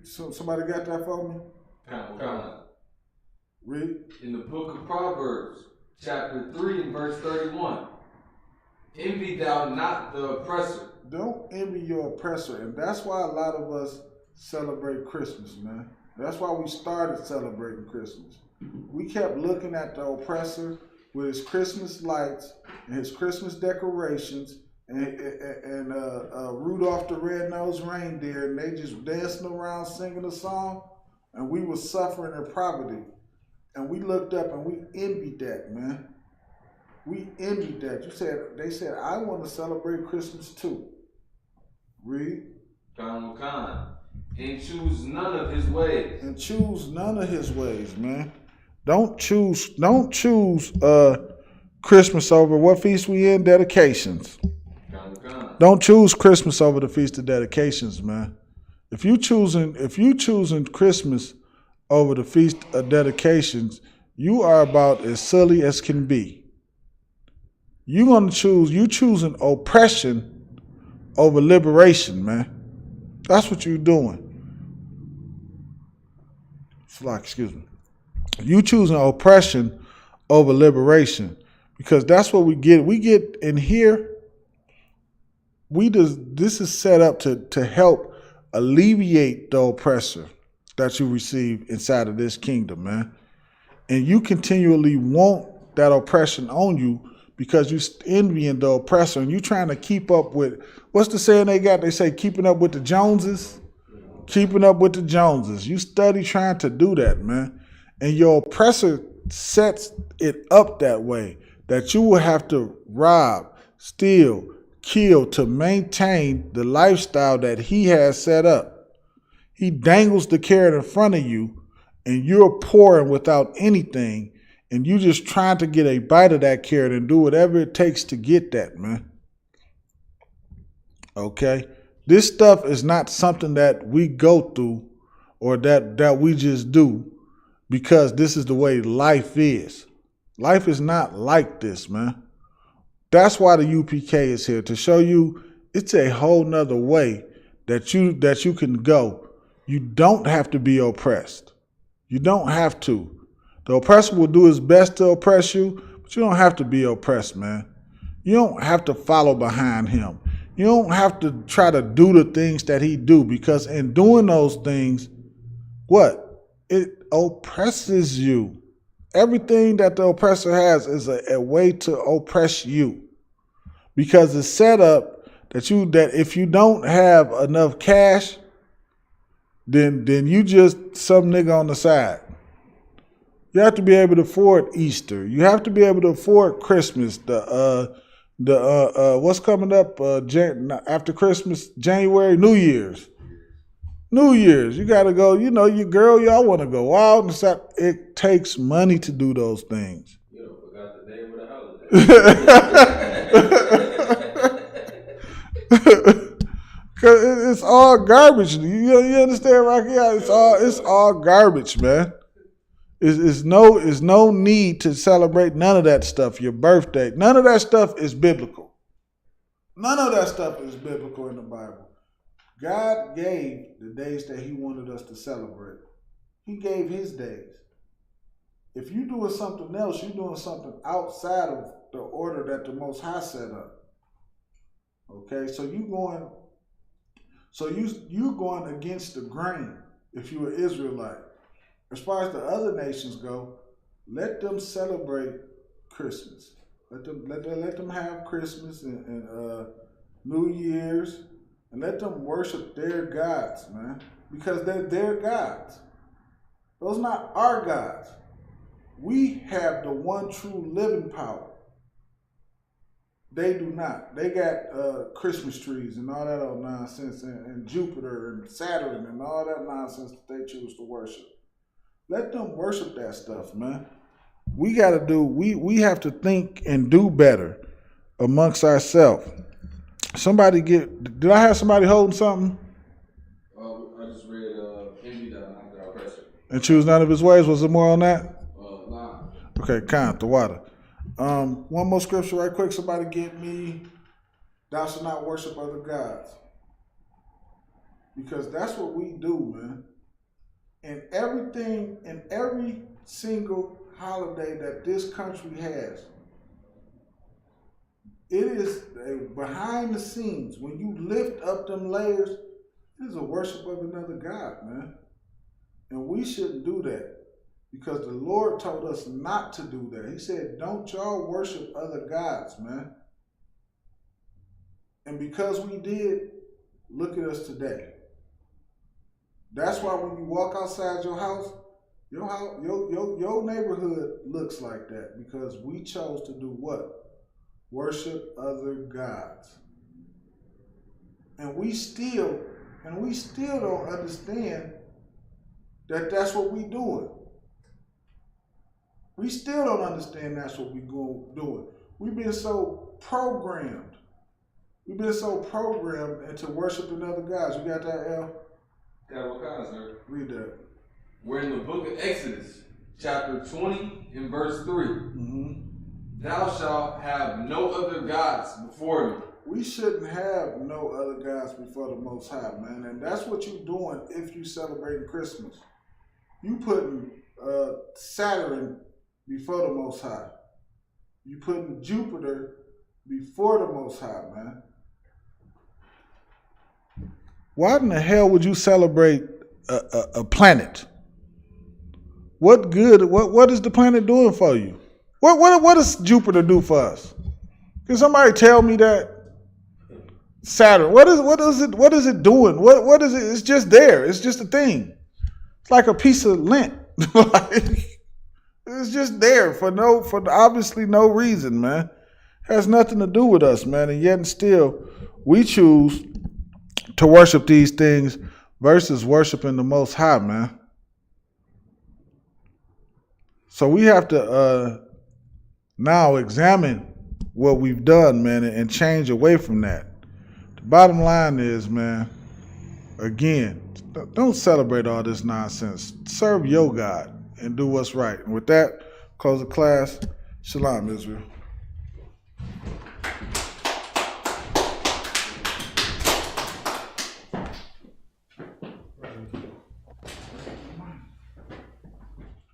Somebody got that for me? Read. In the book of Proverbs, chapter 3 and verse 31. Envy thou not the oppressor. Don't envy your oppressor. And that's why a lot of us celebrate Christmas, man. That's why we started celebrating Christmas. We kept looking at the oppressor with his Christmas lights and his Christmas decorations and Rudolph the Red-Nosed Reindeer, and they just dancing around singing a song, and we were suffering in poverty. And we looked up and we envied that, man. We envied that. They said, I want to celebrate Christmas too. Read. And choose none of his ways. And choose none of his ways, man. Don't choose Christmas over what feast we in? Dedications. Don't choose Christmas over the Feast of Dedications, man. If you choosing Christmas over the Feast of Dedications, you are about as silly as can be. You choosing oppression over liberation, man. That's what you're doing. Excuse me. You choosing oppression over liberation, because that's what we get. We get in here. This is set up to help alleviate the oppressor that you receive inside of this kingdom, man. And you continually want that oppression on you because you envying the oppressor and you trying to keep up with, what's the saying they got? They say keeping up with the Joneses. Keeping up with the Joneses. You study trying to do that, man. And your oppressor sets it up that way that you will have to rob, steal, kill to maintain the lifestyle that he has set up. He dangles the carrot in front of you and you're poor and without anything, and you just trying to get a bite of that carrot and do whatever it takes to get that, man. Okay? This stuff is not something that we go through or that we just do because this is the way life is. Life is not like this, man. That's why the UPK is here, to show you it's a whole nother way that you can go. You don't have to be oppressed. You don't have to. The oppressor will do his best to oppress you, but you don't have to be oppressed, man. You don't have to follow behind him. You don't have to try to do the things that he do, because in doing those things, what? It oppresses you. Everything that the oppressor has is a way to oppress you, because it's set up that if you don't have enough cash, then you just some nigga on the side. You have to be able to afford Easter. You have to be able to afford Christmas. What's coming up after Christmas? January, New Year's. New Year's. You got to go, your girl, y'all want to go out and stuff. It takes money to do those things. You forgot the name of the holiday. Cause it's all garbage. You understand, Rocky? It's all garbage, man. It's no need to celebrate none of that stuff. Your birthday, none of that stuff is biblical. None of that stuff is biblical in the Bible. God gave the days that he wanted us to celebrate. He gave his days. If you're doing something else, you're doing something outside of the order that the Most High set up. Okay, so you're going against the grain if you're an Israelite. As far as the other nations go, let them celebrate Christmas. Let them have Christmas and New Year's, and let them worship their gods, man, because they're their gods. Those are not our gods. We have the one true living power. They do not. They got Christmas trees and all that old nonsense, and Jupiter and Saturn and all that nonsense that they choose to worship. Let them worship that stuff, man. We have to think and do better amongst ourselves. Did I have somebody holding something? I just read Envy down after our pressure. And choose none of his ways. Was there more on that? Nah. Okay, count the water. One more scripture right quick. Somebody get me, thou shalt not worship other gods. Because that's what we do, man. And every single holiday that this country has, it is behind the scenes. When you lift up them layers, it is a worship of another God, man. And we shouldn't do that because the Lord told us not to do that. He said, don't y'all worship other gods, man. And because we did, look at us today. That's why when you walk outside your house, your neighborhood looks like that because we chose to do what? Worship other gods. And we still don't understand that that's what we doing. We still don't understand that's what we doing. We've been so programmed. We've been so programmed into worshiping other gods. You got that, Al? Got what kind, sir? Read that. We're in the book of Exodus, chapter 20 and verse 3. Mm-hmm. Thou shalt have no other gods before me. We shouldn't have no other gods before the Most High, man. And that's what you're doing if you celebrating Christmas. You putting Saturn before the Most High. You putting Jupiter before the Most High, man. Why in the hell would you celebrate a planet? What good? What is the planet doing for you? What does Jupiter do for us? Can somebody tell me that? Saturn. What is it doing? What is it? It's just there. It's just a thing. It's like a piece of lint. It's just there for obviously no reason, man. Has nothing to do with us, man. And yet and still, we choose to worship these things versus worshiping the Most High, man. So we have to now examine what we've done, man, and change away from that. The bottom line is, man, again, don't celebrate all this nonsense. Serve your God and do what's right. And with that, close the class. Shalom, Israel.